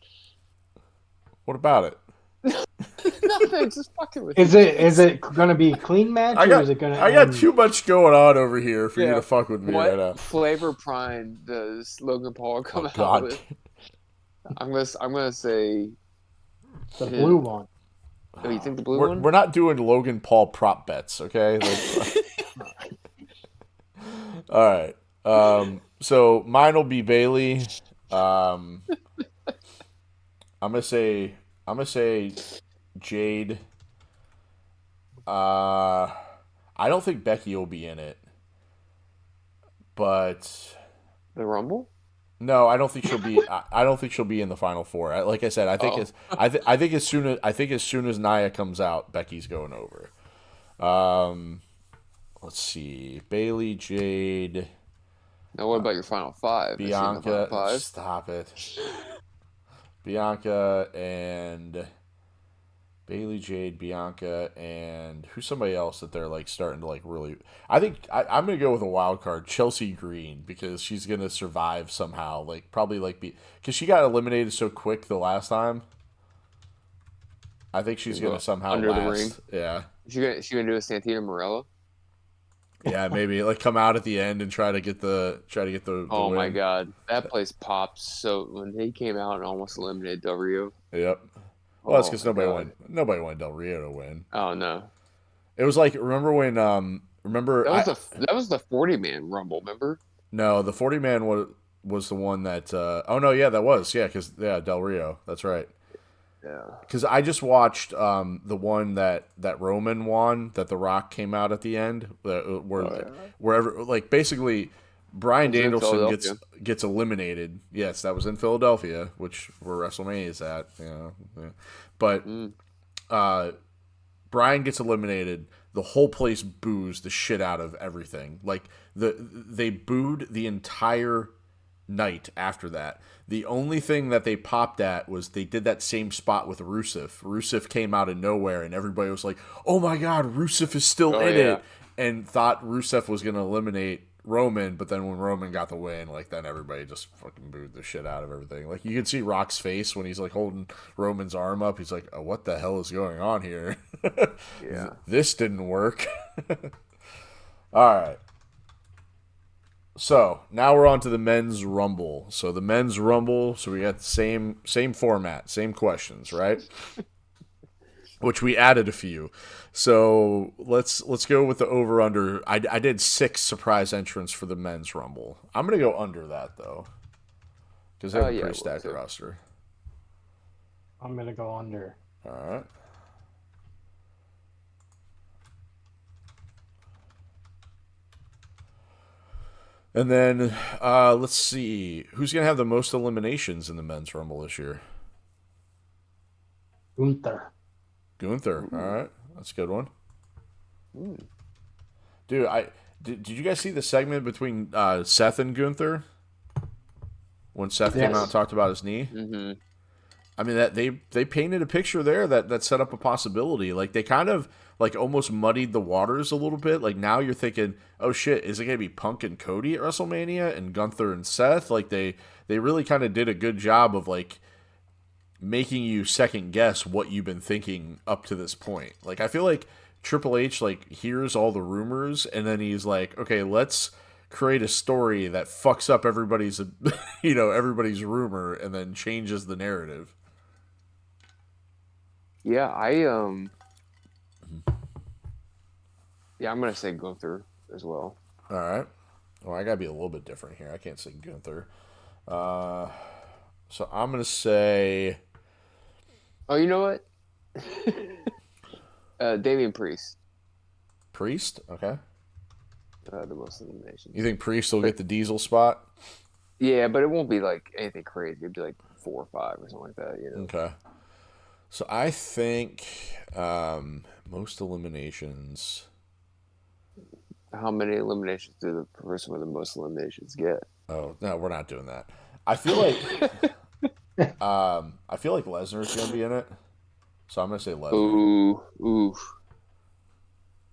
What about it? Nothing, just fucking with Is you. it going to be a clean match or is it going to I got too much going on over here for you Yeah. to fuck with me What right now. flavor prime does Logan Paul come Oh out God. with? I'm gonna say. the blue one? Oh, you think the blue one? We're not doing Logan Paul prop bets, okay? All right. So mine will be Bailey. I'm gonna say Jade. I don't think Becky will be in it, but The Rumble? no, I don't think she'll be. I don't think she'll be in the final four. Like I said, I think I think as soon as Nia comes out, Becky's going over. Let's see, Bailey, Jade. Now, what about your final five? Has she in the final Bianca, five? stop it. Bianca and Bailey Jade, Bianca, and who's somebody else that they're like starting to like really. I think I'm gonna go with a wild card, Chelsea Green, because she's gonna survive somehow. Like probably like because she got eliminated so quick the last time. I think she's gonna Go somehow under the ring. last. Yeah, She gonna do a Santino Morella? yeah, maybe like come out at the end and try to get the Oh my win. god, that place popped. So when he came out and almost eliminated Del Rio, Yep. Well, that's oh because my god. nobody wanted Del Rio to win. Oh no, It was like remember when remember I that was the 40-man Rumble. Remember? no the 40 man was the one that oh no yeah that was yeah because yeah Del Rio that's right Yeah. because I just watched the one that Roman won that The Rock came out at the end Oh yeah. wherever like basically Bryan Was it in Danielson gets Philadelphia? gets eliminated. Yes, that was in Philadelphia, which where WrestleMania is at. Yeah. But Mm. uh, Bryan gets eliminated. The whole place boos the shit out of everything. Like they booed the entire night after that. The only thing that they popped at was they did that same spot with Rusev. Rusev came out of nowhere and everybody was like, "Oh my god, Rusev is still Oh in yeah. it," and thought Rusev was gonna eliminate Roman. But then when Roman got the win, like then everybody just fucking booed the shit out of everything. Like you could see Rock's face when he's like holding Roman's arm up. He's like, "Oh, what the hell is going on here? Yeah. This didn't work." All right. So now we're on to the men's rumble. So the men's rumble. So we got the same format, same questions, right? Which we added a few. So let's go with the over under. I did 6 surprise entrants for the men's rumble. I'm gonna go under that though, because they have Oh a yeah. I pretty will stacked too. roster. I'm gonna go under. All right. And then let's see who's gonna have the most eliminations in the men's rumble this year. Gunther. Gunther. All Ooh. right, that's a good one. Mm. Dude, did you guys see the segment between Seth and Gunther when Seth came out and Yes. talked about his knee? Mm-hmm. I mean that they painted a picture there that set up a possibility. Like they kind of like almost muddied the waters a little bit. Like now you're thinking, oh shit, is it gonna be Punk and Cody at WrestleMania and Gunther and Seth? Like they really kind of did a good job of like making you second guess what you've been thinking up to this point. Like I feel like Triple H like hears all the rumors and then he's like, okay, let's create a story that fucks up everybody's everybody's rumor and then changes the narrative. Yeah. Yeah. I'm gonna say Gunther as well. All right. Well, I gotta be a little bit different here. I can't say Gunther. Uh, so I'm gonna say Oh, you know what? Damian Priest. Priest. Okay. The most You eliminations. think Priest will But get the Diesel spot? yeah, but it won't be like anything crazy. It'd be like 4 or 5 or something like that. You know. Okay. So I think most eliminations. How many eliminations do the person with the most eliminations get? Oh no, we're not doing that. I feel like Lesnar's gonna be in it, so I'm gonna say Lesnar. Ooh, ooh.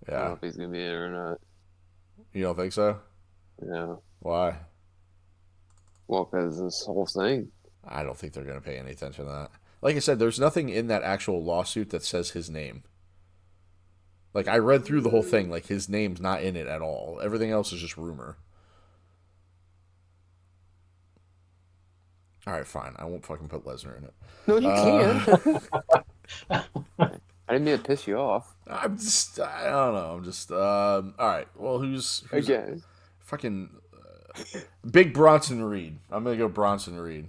I don't know Yeah, if he's gonna be in it or not. you don't think so? Yeah. Why? Well, because this whole thing. I don't think they're gonna pay any attention to that. Like I said, there's nothing in that actual lawsuit that says his name. Like I read through the whole thing, like his name's not in it at all. Everything else is just rumor. All right, fine. I won't fucking put Lesnar in it. No, you Uh, can. I didn't mean to piss you off. I don't know. I'm just, all right. Well, who's Again. fucking Big Bronson Reed? I'm gonna go Bronson Reed.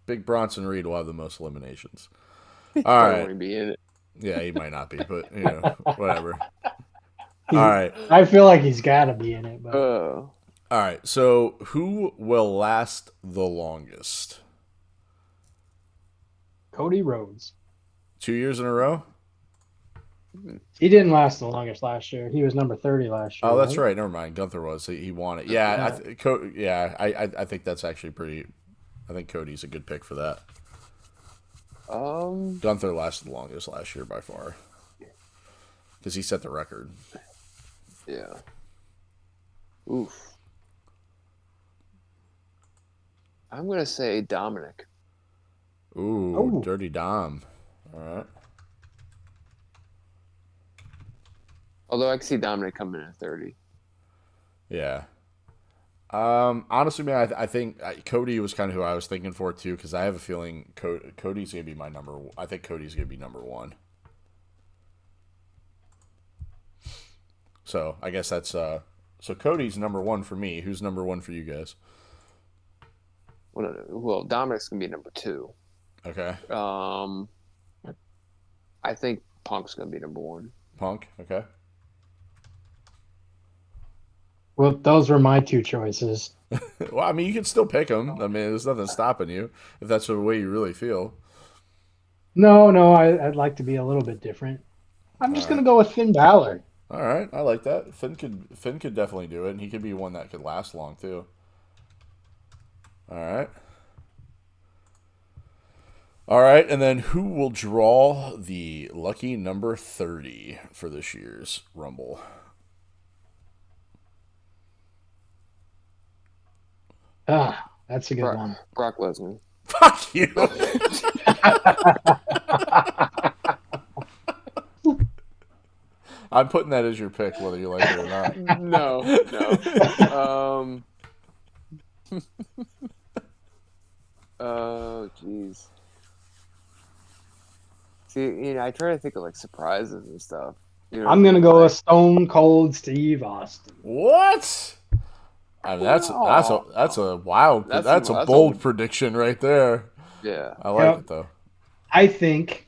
Big Bronson Reed will have the most eliminations. All I don't right. want to be in it. Yeah, he might not be, but whatever. All right. I feel like he's got to be in it, but Oh. All right. So, who will last the longest? Cody Rhodes. 2 years in a row? He didn't last the longest last year. He was number 30 last year, Oh, that's right? right. Never mind. Gunther was. He won it. Yeah, Yeah. I think that's actually pretty. I think Cody's a good pick for that. Um, Gunther lasted the longest last year by far because he set the record. yeah. Oof. I'm gonna say Dominic. Ooh, Oh, Dirty Dom. All right. Although I can see Dominic coming in at 30. Yeah. Honestly, man, I think Cody was kind of who I was thinking for too, because I have a feeling Cody's gonna be my number. I think Cody's gonna be number one. So I guess that's so Cody's number one for me. Who's number one for you guys? Well, Dominic's gonna be number 2. Okay, Um, I think Punk's gonna be number 1. Punk. Okay, well, those were my two choices. well, I mean, you can still pick him. I mean, there's nothing stopping you if that's the way you really feel. No, I'd like to be a little bit different. I'm All just gonna right, go with Finn Balor. all right, I like that. Finn could definitely do it, and he could be one that could last long too. All right. All right, and then who will draw the lucky number 30 for this year's Rumble? Ah, that's a good Brock, one. Brock Lesnar. Fuck you. I'm putting that as your pick, whether you like it or not. No, no. Um. Oh, jeez. See, I try to think of like surprises and stuff. You know what I I'm gonna mean? go Like, with Stone Cold Steve Austin. What? I mean, oh, that's a that's bold old. prediction right there. Yeah. I like Yep. it though. I think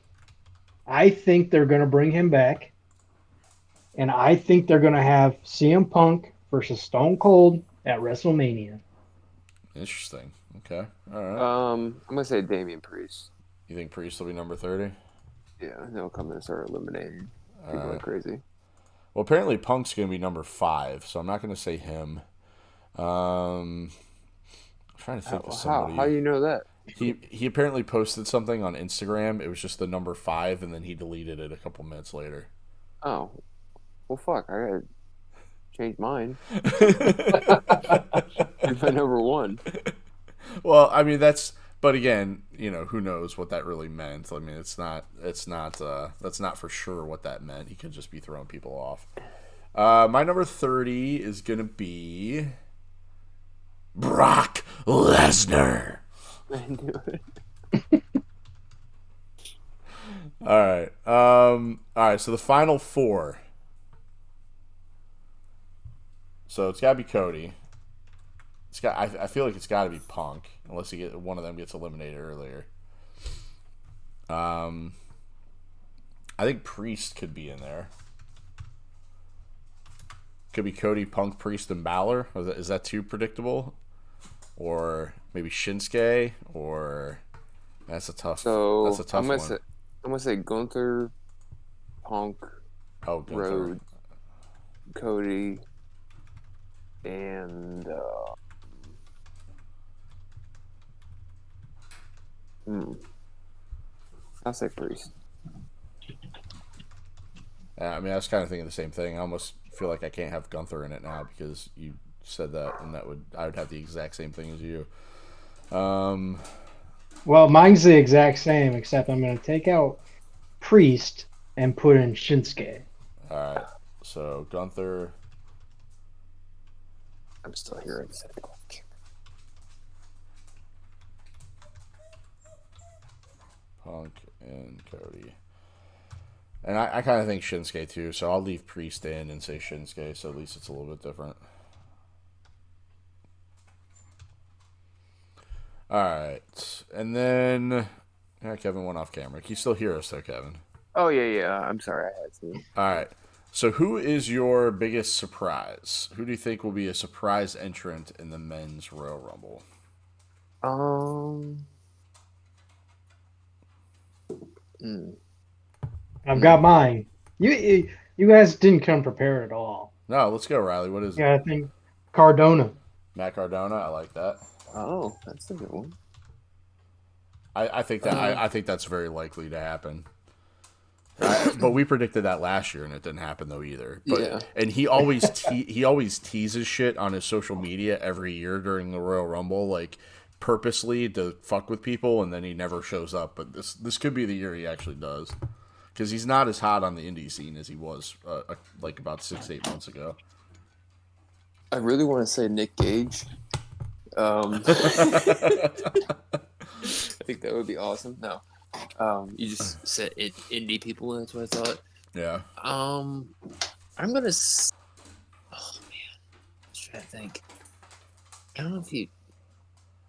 I think they're gonna bring him back, and I think they're gonna have CM Punk versus Stone Cold at WrestleMania. Interesting. Okay. All right. I'm gonna say Damian Priest. You think Priest will be number 30? Yeah, they'll come in and start eliminating All people like right. crazy. Well, apparently Punk's going to be number 5, so I'm not going to say him. I'm trying to think of How somebody. you know that? He apparently posted something on Instagram. It was just the number 5, and then he deleted it a couple minutes later. Oh, well, fuck. I gotta change mine. If I number 1. Well, I mean but again, who knows what that really meant? I mean, that's not for sure what that meant. He could just be throwing people off. My number 30 is gonna be Brock Lesnar. I knew it. All right. All right. So the final 4. So it's got to be Cody. I feel like it's got to be Punk, unless one of them gets eliminated earlier. I think Priest could be in there. Could be Cody, Punk, Priest, and Balor. Is that too predictable? Or maybe Shinsuke? Or that's a tough. So That's a tough one. I'm gonna say Gunther, Punk, Oh, Gunther. Road, Cody, and I'll say Priest. Yeah, I mean, I was kind of thinking the same thing. I almost feel like I can't have Gunther in it now because you said that, and I would have the exact same thing as you. Well, mine's the exact same, except I'm gonna take out Priest and put in Shinsuke. All right, so Gunther. I'm still here. Punk and Cody. And I kind of think Shinsuke too, so I'll leave Priest in and say Shinsuke, so at least it's a little bit different. Alright. And then Kevin went off camera. Can you still hear us though, Kevin? Oh yeah. I'm sorry, I had to. Alright. So who is your biggest surprise? Who do you think will be a surprise entrant in the men's Royal Rumble? I've got mine. You guys didn't come prepared at all. No, let's go, Riley. What is it? Yeah, I think Cardona. Matt Cardona. I like that. Oh, that's a good one. I think that Uh, I think that's very likely to happen. But we predicted that last year, and it didn't happen though either. But yeah. and he always teases shit on his social media every year during the Royal Rumble, like purposely to fuck with people, and then he never shows up. But this could be the year he actually does, because he's not as hot on the indie scene as he was like about 6 8 months ago. I really want to say Nick Gage. I think that would be awesome. No. You just said indie people. That's what I thought. Yeah. I'm gonna. Oh man, I'm trying to think. I don't know if you.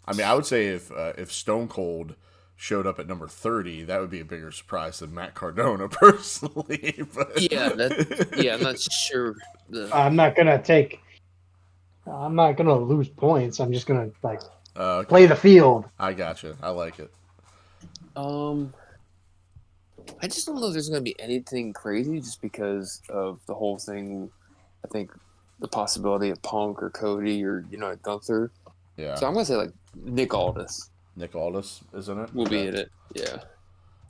I mean, I would say if Stone Cold showed up at number 30, that would be a bigger surprise than Matt Cardona, personally. But Yeah, I'm not sure. I'm not gonna take. I'm not gonna lose points. I'm just gonna okay. play the field. I gotcha. I like it. I just don't know if there's gonna be anything crazy, just because of the whole thing. I think the possibility of Punk or Cody or Gunther. Yeah. So I'm gonna say like Nick Aldis Nick Aldis, isn't it? will be in it. Yeah.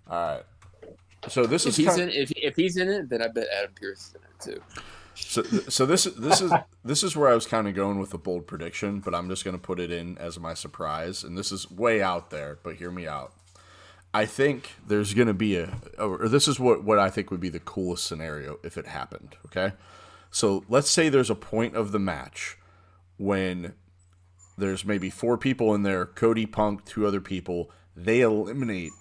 All right. So this If is he's kind in, if he's in it, then I bet Adam Pearce is in it too. so this is where I was kind of going with a bold prediction, but I'm just going to put it in as my surprise, and this is way out there, but hear me out. I think there's going to be or this is what I think would be the coolest scenario if it happened, okay? So let's say there's a point of the match when there's maybe 4 people in there, Cody, Punk, 2 other people, they eliminate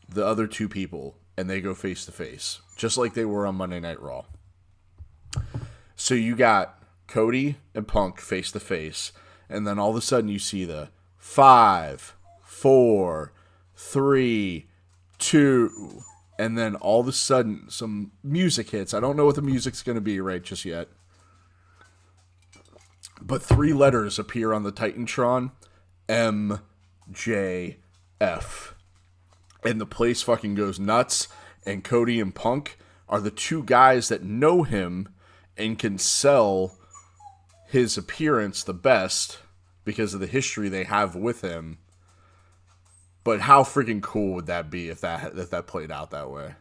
the other 2 people and they go face to face, just like they were on Monday Night Raw. So you got Cody and Punk face to face, and then all of a sudden you see the 5, 4, 3, 2, and then all of a sudden some music hits. I don't know what the music's going to be right just yet. But 3 letters appear on the Titantron, MJF. And the place fucking goes nuts, and Cody and Punk are the 2 guys that know him and can sell his appearance the best because of the history they have with him. But how freaking cool would that be if that played out that way?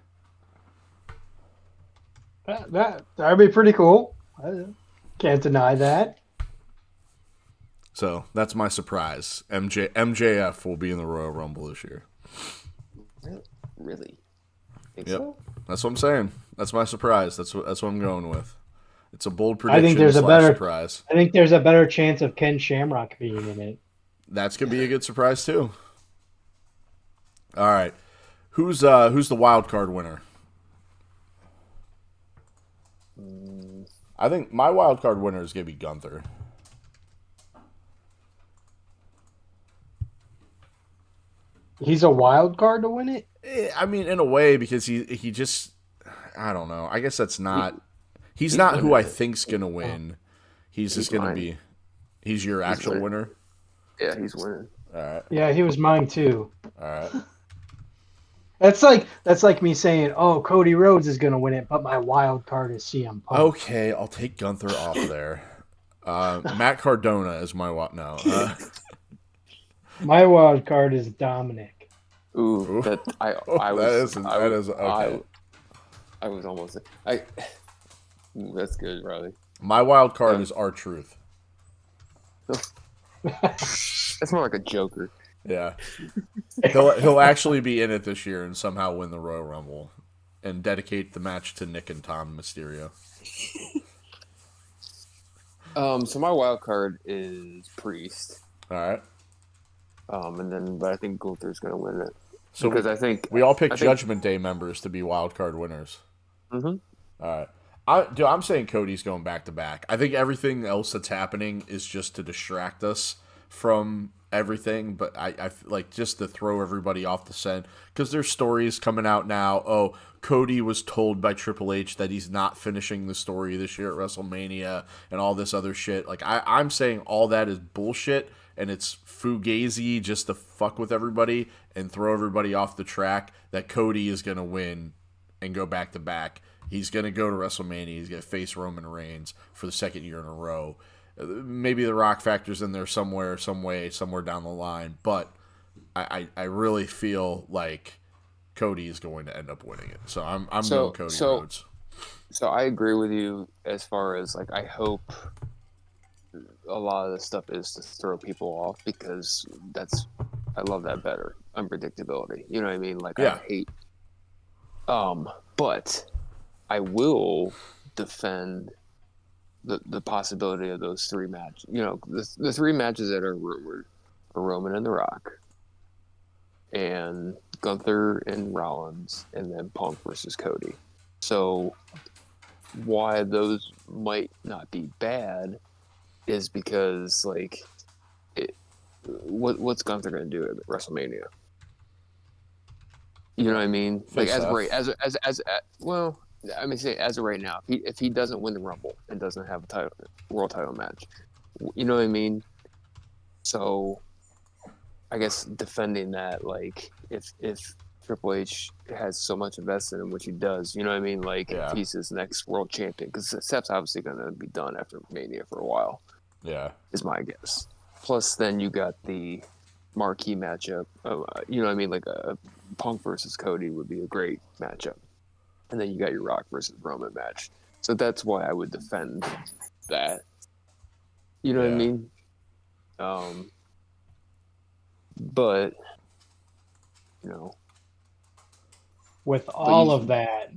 That'd be pretty cool. I can't deny that. So that's my surprise. MJF will be in the Royal Rumble this year. Really? Think Yep, so? that's what I'm saying. That's my surprise. That's what I'm going with. It's a bold prediction. I think there's surprise. I think there's a better chance of Ken Shamrock being in it. That's gonna be a good surprise too. All right, who's the wild card winner? I think my wild card winner is gonna be Gunther. He's a wild card to win it. I mean, in a way, because he just, I don't know. I guess that's not. He's not who I think's gonna win. He's just gonna mine. be. He's your actual winner. Yeah, he's winning. All right. Yeah, he was mine too. All right. That's like me saying, "Oh, Cody Rhodes is gonna win it," but my wild card is CM Punk. Okay, I'll take Gunther off there. Matt Cardona is my no. My wild card is Dominic. Ooh, that I was that is okay. I was almost Ooh, that's good, Riley. My wild card is R-Truth. That's more like a Joker. Yeah, he'll actually be in it this year and somehow win the Royal Rumble, and dedicate the match to Nick and Tom Mysterio. So my wild card is Priest. All right. But I think Gunther's gonna win it. So because I think we all pick Judgment Day members to be wild card winners. Mm-hmm. All right. I'm saying Cody's going back to back. I think everything else that's happening is just to distract us from everything, but I like just to throw everybody off the scent, because there's stories coming out now. Oh, Cody was told by Triple H that he's not finishing the story this year at WrestleMania and all this other shit. Like I'm saying all that is bullshit, and it's fugazi just to fuck with everybody and throw everybody off the track that Cody is going to win and go back to back. He's going to go to WrestleMania. He's going to face Roman Reigns for the second year in a row. Maybe the Rock factor's in there somewhere, some way, somewhere down the line. But I really feel like Cody is going to end up winning it. So I'm going So Cody so Rhodes. so I agree with you as far as like I hope a lot of this stuff is to throw people off because I love that better unpredictability. You know what I mean? Like I Yeah. hate but I will defend the possibility of those three matches. You know, the three matches that are rumored are Roman and The Rock, and Gunther and Rollins, and then Punk versus Cody. So why those might not be bad is because like what's Gunther going to do at WrestleMania? You know what I mean? Like Face as of right Seth. as well, I mean say as of right now, if he doesn't win the Rumble and doesn't have a world title match, you know what I mean? So I guess defending that, like if Triple H has so much invested in which he does, you know what I mean? Like if Yeah. he's his next world champion, because Seth's obviously going to be done after Mania for a while, Yeah. is my guess. Plus, then you got the marquee matchup. You know what I mean? Like a Punk versus Cody would be a great matchup, and then you got your Rock versus Roman match. So that's why I would defend that. You know what I Yeah. mean? But you know, With but all of that,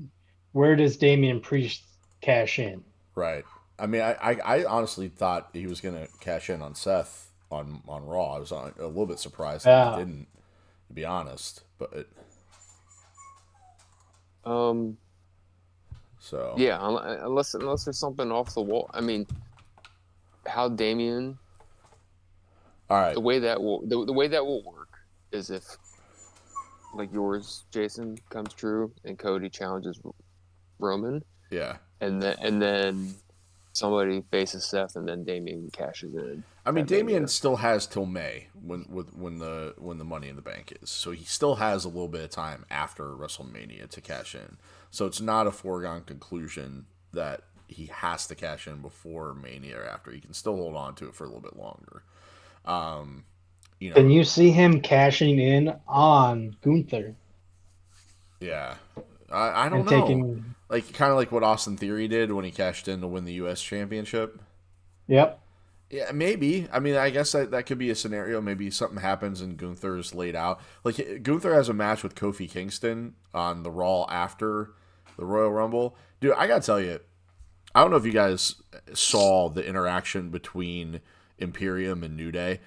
where does Damian Priest cash in? Right. I mean, I honestly thought he was going to cash in on Seth on Raw. I was a little bit surprised that he Yeah. didn't, to be honest. But um, so yeah, unless there's something off the wall. I mean, how Damian all right. the way that will work is if like yours, Jason, comes true and Cody challenges Roman, Yeah. and then somebody faces Seth, and then Damian cashes in I mean, at Damien Mania. still has till May when the Money in the Bank is, so he still has a little bit of time after WrestleMania to cash in. So it's not a foregone conclusion that he has to cash in before Mania or after. He can still hold on to it for a little bit longer. You Can know, you see him cashing in on Gunther yeah. I don't and know. taking? Like kind of like what Austin Theory did when he cashed in to win the U.S. Championship. Yep. Yeah, maybe. I mean, I guess that could be a scenario. Maybe something happens and Gunther's laid out. Like Gunther has a match with Kofi Kingston on the Raw after the Royal Rumble. Dude, I gotta tell you, I don't know if you guys saw the interaction between Imperium and New Day.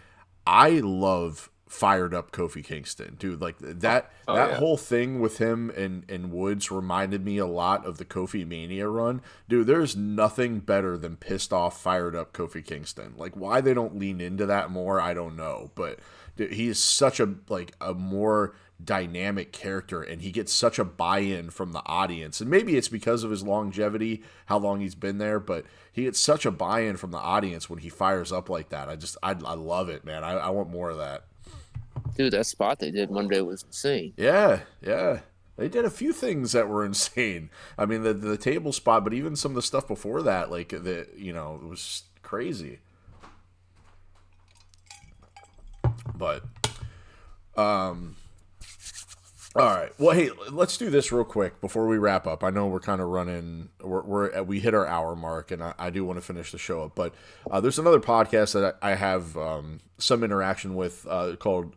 I love fired up Kofi Kingston, dude. Like Oh that yeah, whole thing with him and Woods reminded me a lot of the Kofi Mania run, dude. There's nothing better than pissed off, fired up Kofi Kingston. Like why they don't lean into that more, I don't know. But dude, he is such a more dynamic character, and he gets such a buy-in from the audience. And maybe it's because of his longevity, how long he's been there, but he gets such a buy-in from the audience when he fires up like that. I love it, man. I want more of that. dude, that spot they did Monday was insane. Yeah, yeah. They did a few things that were insane. I mean, the table spot, but even some of the stuff before that, like it was crazy. But all right. Well, hey, let's do this real quick before we wrap up. I know we're kind of running. We hit our hour mark, and I do want to finish the show up. But there's another podcast that I have some interaction with called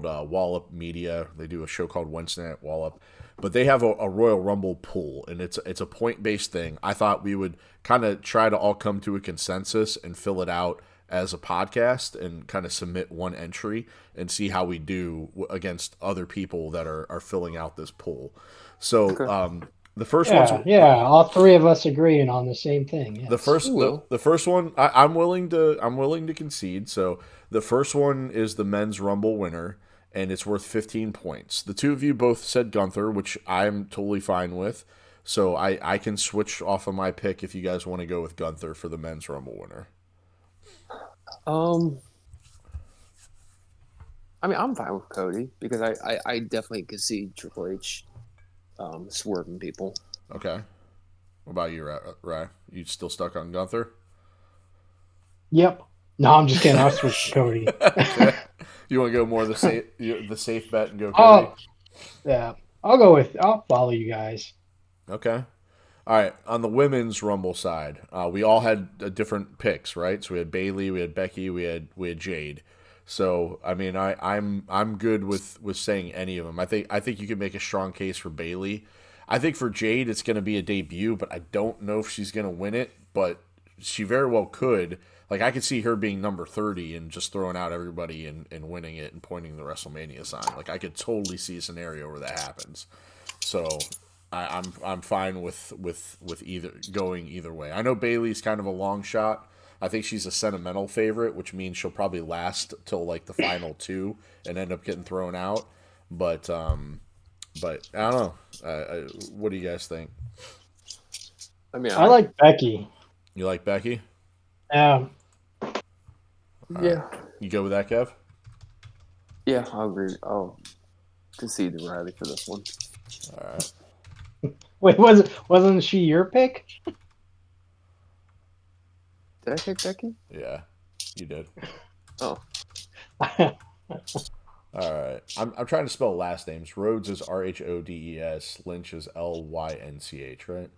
Wallop Media. They do a show called Wednesday Night Wallop, but they have a Royal Rumble pool, and it's a point based thing. I thought we would kind of try to all come to a consensus and fill it out as a podcast and kind of submit one entry and see how we do against other people that are filling out this poll. So Okay, the first one's Yeah, yeah. All three of us agreeing on the same thing. the Yes. first we will. the first one I'm willing to concede. So the first one is the men's Rumble winner, and it's worth 15 points. The two of you both said Gunther, which I'm totally fine with. So I can switch off of my pick if you guys want to go with Gunther for the men's Rumble winner. Um, I mean, I'm fine with Cody because I definitely could see Triple H swerving people. Okay. What about you, Rye? You still stuck on Gunther? Yep. No, I'm just kidding. I'll switch to Cody. Okay. You want to go more the safe bet and go Cody? Oh, yeah. I'll follow you guys. Okay. All right. On the women's Rumble side, we all had different picks, right? So we had Bailey, we had Becky, we had Jade. So I mean, I'm good with saying any of them. I think you can make a strong case for Bailey. I think for Jade, it's going to be a debut, but I don't know if she's going to win it. But she very well could. Like I could see her being number 30 and just throwing out everybody and winning it and pointing the WrestleMania sign. Like I could totally see a scenario where that happens. So I'm fine with either going either way. I know Bailey's kind of a long shot. I think she's a sentimental favorite, which means she'll probably last till like the final two and end up getting thrown out. But I don't know. What do you guys think? I mean, I like Becky. You like Becky? Um, yeah, You go with that, Kev? yeah, I'll agree. I'll concede to Riley for this one. All right. wait, wasn't she your pick? Did I pick Becky? Yeah, you did. Oh, All right. I'm trying to spell last names. Rhodes is Rhodes. Lynch is Lynch, right?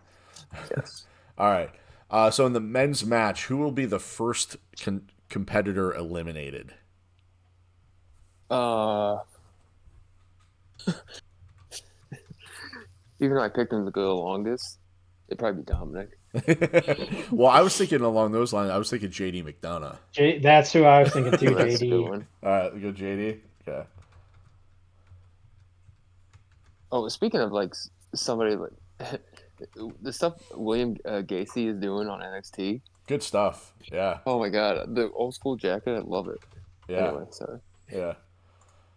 yes. All right. So in the men's match, who will be the first competitor eliminated? Even though I picked him to go the longest, it'd probably be Dominic. Well, I was thinking along those lines. I was thinking JD McDonough. That's who I was thinking too, That's a good JD. one. All right, we go JD. Okay. Oh, speaking of like somebody like the stuff William Gacy is doing on NXT. Good stuff. Yeah. Oh my god, the old school jacket, I love it. Yeah. Anyway, sorry. Yeah.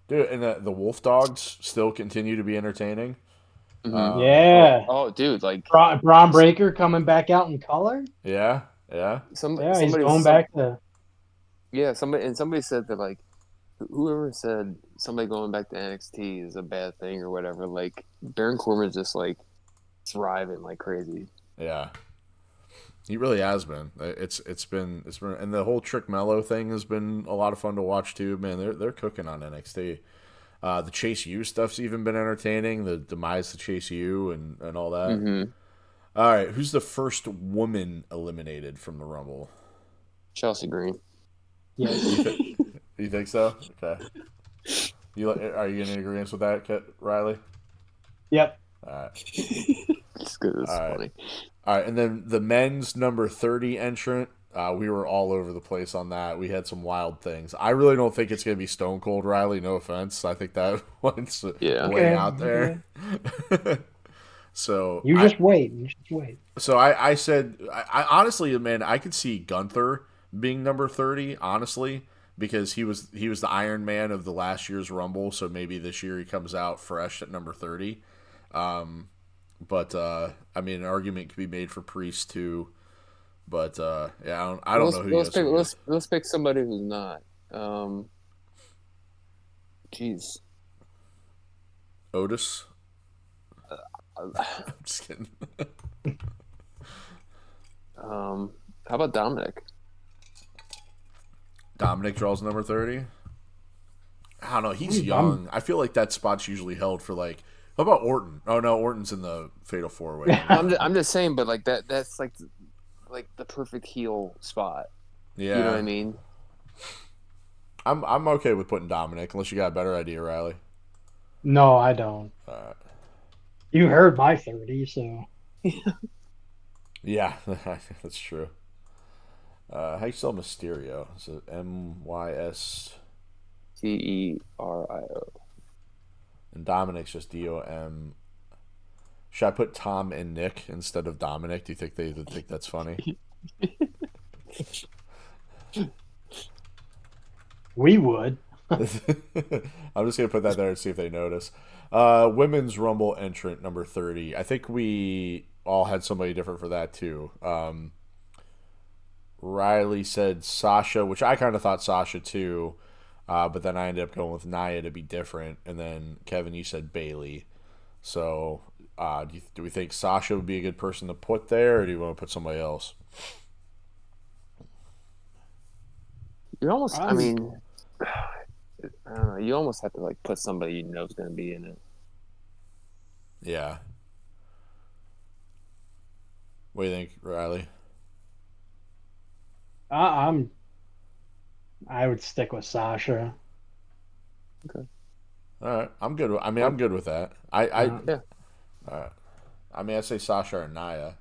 Dude, and the Wolf Dogs still continue to be entertaining. Yeah. Dude, like Braun Breaker coming back out in color. Yeah. Yeah. Yeah, he's going back to. somebody said that like whoever said somebody going back to NXT is a bad thing or whatever. Like Baron Corbin's just like thriving like crazy. Yeah. He really has been. It's been and the whole Trick Mello thing has been a lot of fun to watch too. Man, they're cooking on NXT. The Chase U stuff's even been entertaining. The demise of Chase U and all that. Mm-hmm. All right, who's the first woman eliminated from the Rumble? Chelsea Green. Yes. You think so? Okay. Are you in agreement with that, Riley? Yep. All right. It's good. It's All right. funny. All right, and then the men's number 30 entrant, we were all over the place on that. We had some wild things. I really don't think it's going to be Stone Cold Riley, no offense. I think that one's Yeah. way Okay, out there. So You just wait. You just wait. So I said, I honestly, man, I could see Gunther being number 30, honestly, because he was the Iron Man of the last year's Rumble, so maybe this year he comes out fresh at number 30. But I mean, an argument could be made for Priest too. But yeah, I don't know who let's pick, you guys let's pick somebody who's not. Jeez. Otis. I'm just kidding. How about Dominic? Dominic draws number 30. I don't know. He's young. I feel like that spot's usually held for like. How about Orton? Oh no, Orton's in the Fatal 4-Way. I'm just saying, but like that's like the perfect heel spot. Yeah, You know what I mean? I'm okay with putting Dominic unless you got a better idea, Riley. No, I don't. You heard my 30, so. Yeah, that's true. How you spell Mysterio? Is it MYS? Cerio. And Dominic's just DOM. Should I put Tom and Nick instead of Dominic? Do you think they would think that's funny? We would. I'm just gonna put that there and see if they notice. Women's Rumble entrant number 30. I think we all had somebody different for that too. Riley said Sasha, which I kind of thought Sasha too, but then I ended up going with Nia to be different. And then Kevin, you said Bailey. So Do we think Sasha would be a good person to put there, or do you want to put somebody else? You almost, I Um, mean, I don't know. You almost have to like put somebody you know is going to be in it. Yeah. What do you think, Riley? I'm I would stick with Sasha. Okay. All right, I'm good. I mean, I'm What? good with that. I Yeah, I mean, I say Sasha or Naya.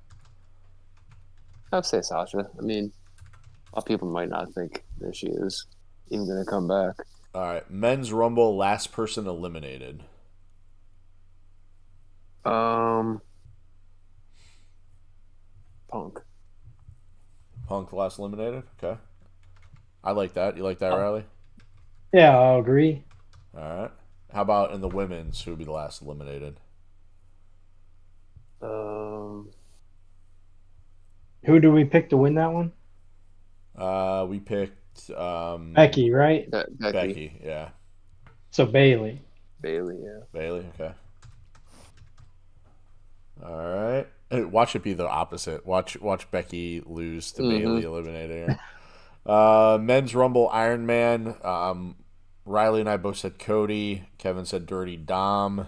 I'd say Sasha. I mean, a lot of people might not think that she is even going to come back. All right, men's rumble, last person eliminated. Um, Punk. Punk last eliminated. Okay, I like that. You like that, Oh, Riley? yeah, I'll agree. All right. How about in the women's? Who would be the last eliminated? Um, Who do we pick to win that one? We picked Becky, right? Becky, Becky. Yeah, So Bailey. Bailey. Yeah. Bailey. Okay. All right. Watch it be the opposite. Watch Becky lose to Mm-hmm. Bailey eliminated here. Men's Rumble Iron Man. Riley and I both said Cody. Kevin said Dirty Dom.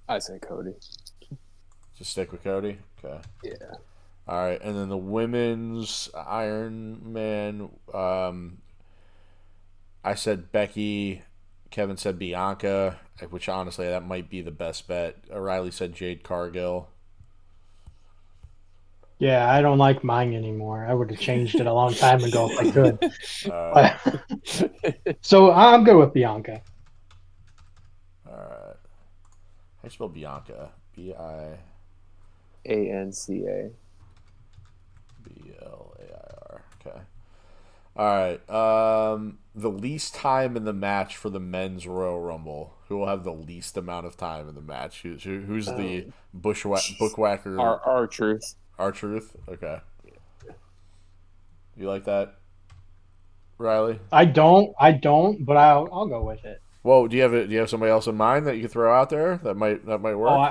I say Cody. Just stick with Cody. Okay. Yeah. All right, and then the women's Iron Man. I said Becky. Kevin said Bianca, which honestly that might be the best bet. Riley said Jade Cargill. Yeah, I don't like mine anymore. I would have changed it a long time ago if I could. Uh, But, so I'm good with Bianca. all right. How do you spell Bianca? Bianca. ANCA. Okay. All right. The least time in the match for the men's Royal Rumble. Who will have the least amount of time in the match? Who's the bushwhacker? Our truth. R-Truth. Okay. You like that, Riley? I don't, but I'll go with it. Well, do you have somebody else in mind that you could throw out there that might Oh, work?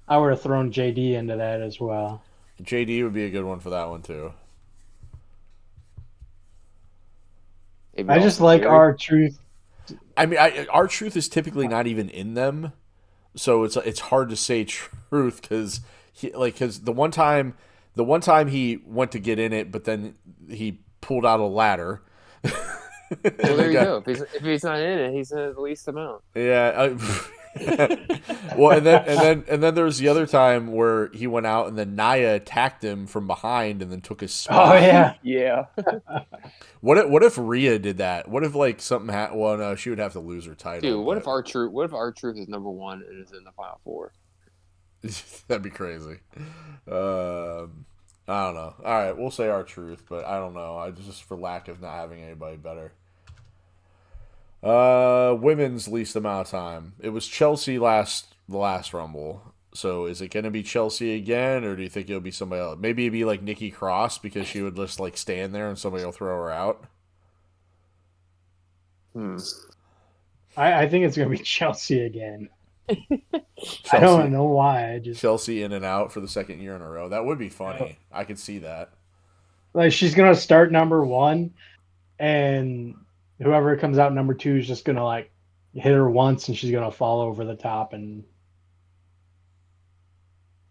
I would have thrown JD into that as well. JD would be a good one for that one too. Maybe I just Austin like Theory. our truth. I mean, R-Truth is typically not even in them, so it's hard to say truth because the one time he went to get in it, but then he pulled out a ladder. Well, And the there you guy, go. If he's not in it, he's in it the least amount. yeah. Well, and then there was the other time where he went out and then Naya attacked him from behind and then took his Oh spot. yeah. Yeah. What if Rhea did that? What if like something happened? Well, no, she would have to lose her title. Dude, what if But our truth is number one and is in the final four? that'd be crazy. I don't know. All right, we'll say R-Truth, but I don't know. I just for lack of not having anybody better. Women's least amount of time. It was Chelsea the last Rumble. So is it gonna be Chelsea again, or do you think it'll be somebody else? Maybe it'd be like Nikki Cross because she would just like stand there and somebody will throw her out. Hmm. I think it's gonna be Chelsea again. I Chelsea, don't know why. I just Chelsea in and out for the second year in a row. That would be funny. I could see that. like she's gonna start number one, and whoever comes out number two is just gonna like hit her once, and she's gonna fall over the top, and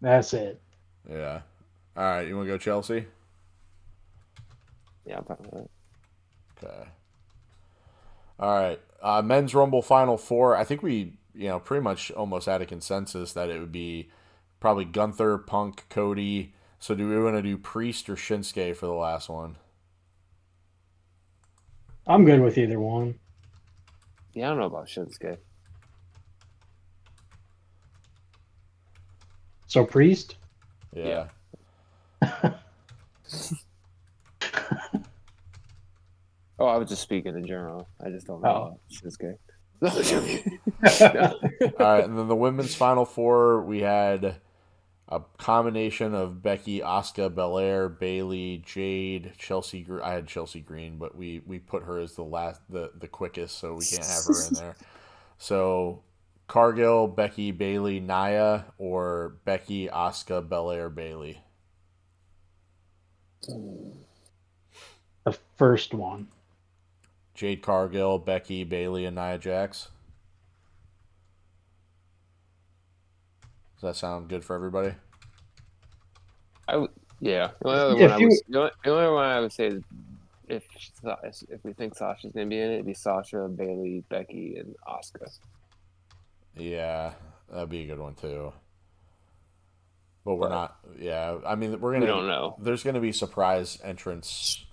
that's it. Yeah. All right, you want to go Chelsea? Yeah, I'm fine with that. Okay. All right. Men's Rumble Final Four. I think we, pretty much almost had a consensus that it would be probably Gunther, Punk, Cody. So do we want to do Priest or Shinsuke for the last one? I'm good with either one. Yeah, I don't know about Shinsuke. So Priest. Yeah. Oh, I was just speaking in general. I just don't know Oh. about Shinsuke. No, I'm joking. All right, and then the women's Final Four, we had a combination of Becky, Asuka, Belair, Bailey, Jade, Chelsea. I had Chelsea Green, but we put her as the quickest, so we can't have her in there. So Cargill, Becky, Bailey, Nia, or Becky, Asuka, Belair, Bailey. The first one. Jade Cargill, Becky, Bailey, and Nia Jax. Does that sound good for everybody? Yeah. The only other one If you, the only other one I would say is if we think Sasha's gonna be in it, it'd be Sasha, Bailey, Becky, and Asuka. Yeah, that'd be a good one too. But we're But not. Yeah, I mean, we're we gonna. don't know. There's gonna be surprise entrants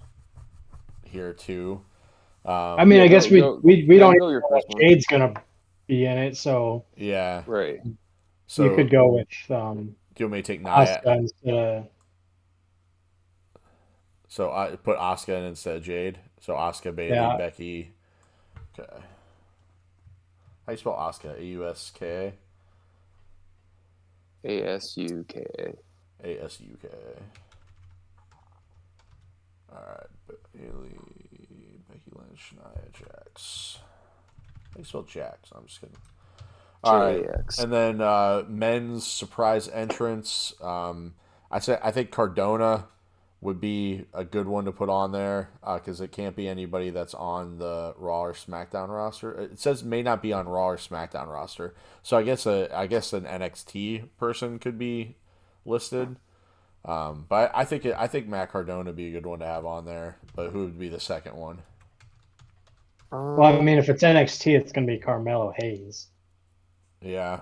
here too. I mean, Yeah, I guess go we don't even go your know first if one. Jade's gonna be in it, so Yeah. Right. you So could go with do you want me to take Nia? Asuka instead of So I put Asuka in instead of Jade. So Asuka, Bailey, yeah. Becky. Okay. How you spell Asuka? A-U-S-K-A? ASUKA. A-S-U-K. Alright. Bailey, Becky Lynch, Nia Jax. How you spell Jax? I'm just kidding. All right, JAX. and then men's surprise entrance. I think Cardona would be a good one to put on there because it can't be anybody that's on the Raw or SmackDown roster. It says may not be on Raw or SmackDown roster, so I guess an NXT person could be listed. But I think Matt Cardona would be a good one to have on there. But who would be the second one? Well, I mean, if it's NXT, it's gonna be Carmelo Hayes, Yeah.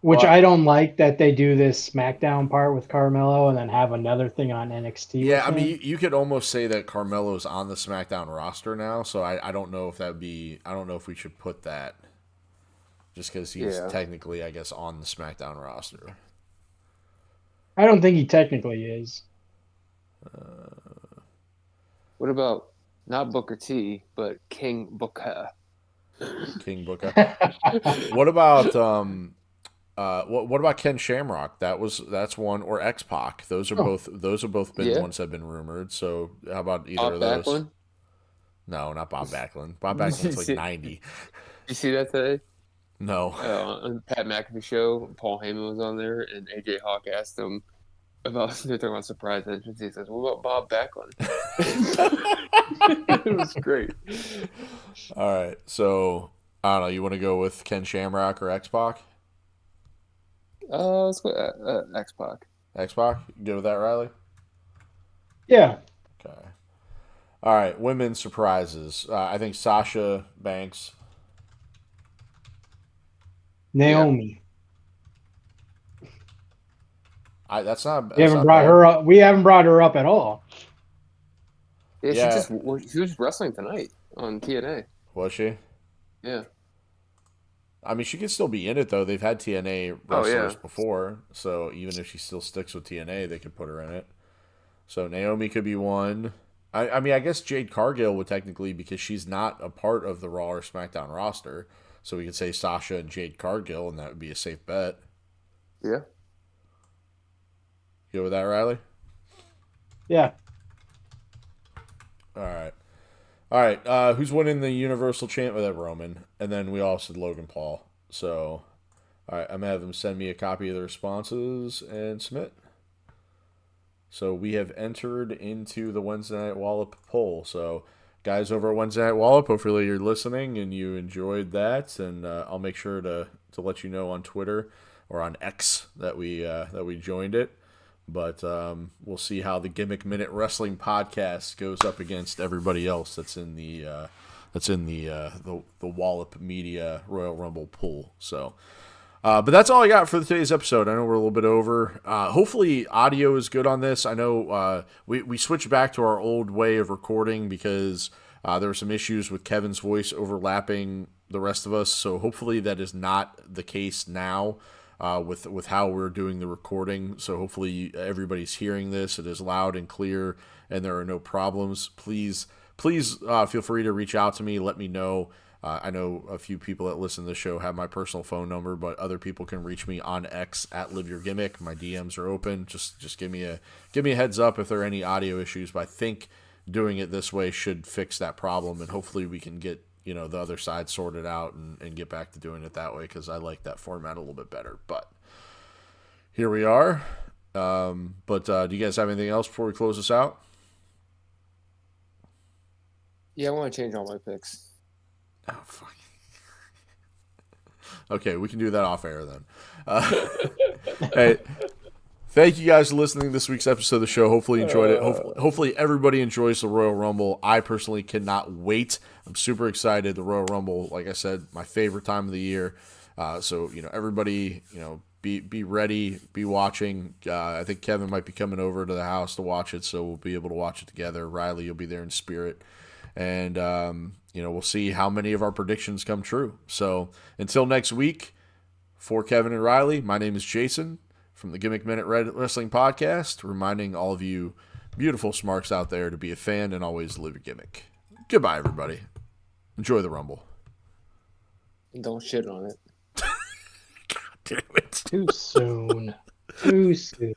which Well, I don't like that they do this SmackDown part with Carmelo and then have another thing on NXT yeah, with I mean, him. you could almost say that Carmelo's on the SmackDown roster now, so I don't know if that would be. I don't know if we should put that just because he's Yeah. technically, I guess, on the SmackDown roster. I don't think he technically is. What about not Booker T, but King Booker? King Booker. What about what about Ken Shamrock? That's one, or X Pac. Oh, Those have both been Yeah. ones that have been rumored. So how about either Bob of those? Backlund. No, not Bob Backlund. Bob Did you Backlund's like see, 90. you see that today? No. On the Pat McAfee show, Paul Heyman was on there, and AJ Hawk asked him about they're talking about surprise entrance. He says, "What about Bob Backlund?" It was great. All right. So I don't know. You want to go with Ken Shamrock or X Pac? Let's go X Pac. X Pac. Good with that, Riley? yeah, Okay. All right. Women's surprises. I think Sasha Banks. Yeah, Naomi. That's not We that's haven't not brought bad. her up. We haven't brought her up at all. yeah. Yeah. She was wrestling tonight on TNA. Was she? Yeah. I mean, she could still be in it though. They've had TNA Oh wrestlers yeah. before, so even if she still sticks with TNA, they could put her in it. So Naomi could be one. I mean, I guess Jade Cargill would technically because she's not a part of the Raw or SmackDown roster. So we could say Sasha and Jade Cargill, and that would be a safe bet. Yeah. You go with that, Riley? Yeah, All right. All right. Who's winning the Universal Champ with that Roman? And then we all said Logan Paul. So, all right, I'm gonna have them send me a copy of the responses and submit. So we have entered into the Wednesday Night Wallop poll. So, guys over at Wednesday Night Wallop, hopefully you're listening and you enjoyed that. And I'll make sure to let you know on Twitter or on X that we joined it. But we'll see how the Gimmick Minute Wrestling podcast goes up against everybody else that's in the Wallop Media Royal Rumble pool. So. But that's all I got for today's episode. I know we're a little bit over. Hopefully, audio is good on this. I know we switched back to our old way of recording because there were some issues with Kevin's voice overlapping the rest of us. So hopefully that is not the case now with how we're doing the recording. So hopefully everybody's hearing this. It is loud and clear, and there are no problems. Please feel free to reach out to me. Let me know. I know a few people that listen to the show have my personal phone number, but other people can reach me on X at Live Your Gimmick. My DMs are open. Just give me a heads up if there are any audio issues. But I think doing it this way should fix that problem, and hopefully we can get the other side sorted out and get back to doing it that way, because I like that format a little bit better. But here we are. But do you guys have anything else before we close this out? Yeah, I want to change all my picks. Oh, fuck. Okay, we can do that off air then. Hey, thank you guys for listening to this week's episode of the show. Hopefully you enjoyed it. Hopefully everybody enjoys the Royal Rumble. I personally cannot wait. I'm super excited. The Royal Rumble, like I said, my favorite time of the year. So everybody, be ready, be watching. I think Kevin might be coming over to the house to watch it, so we'll be able to watch it together. Riley, you'll be there in spirit. And, we'll see how many of our predictions come true. So until next week, for Kevin and Riley, my name is Jason from the Gimmick Minute Wrestling Podcast, reminding all of you beautiful smarks out there to be a fan and always live your gimmick. Goodbye, everybody. Enjoy the Rumble. Don't shit on it. God damn it. Too soon. Too soon.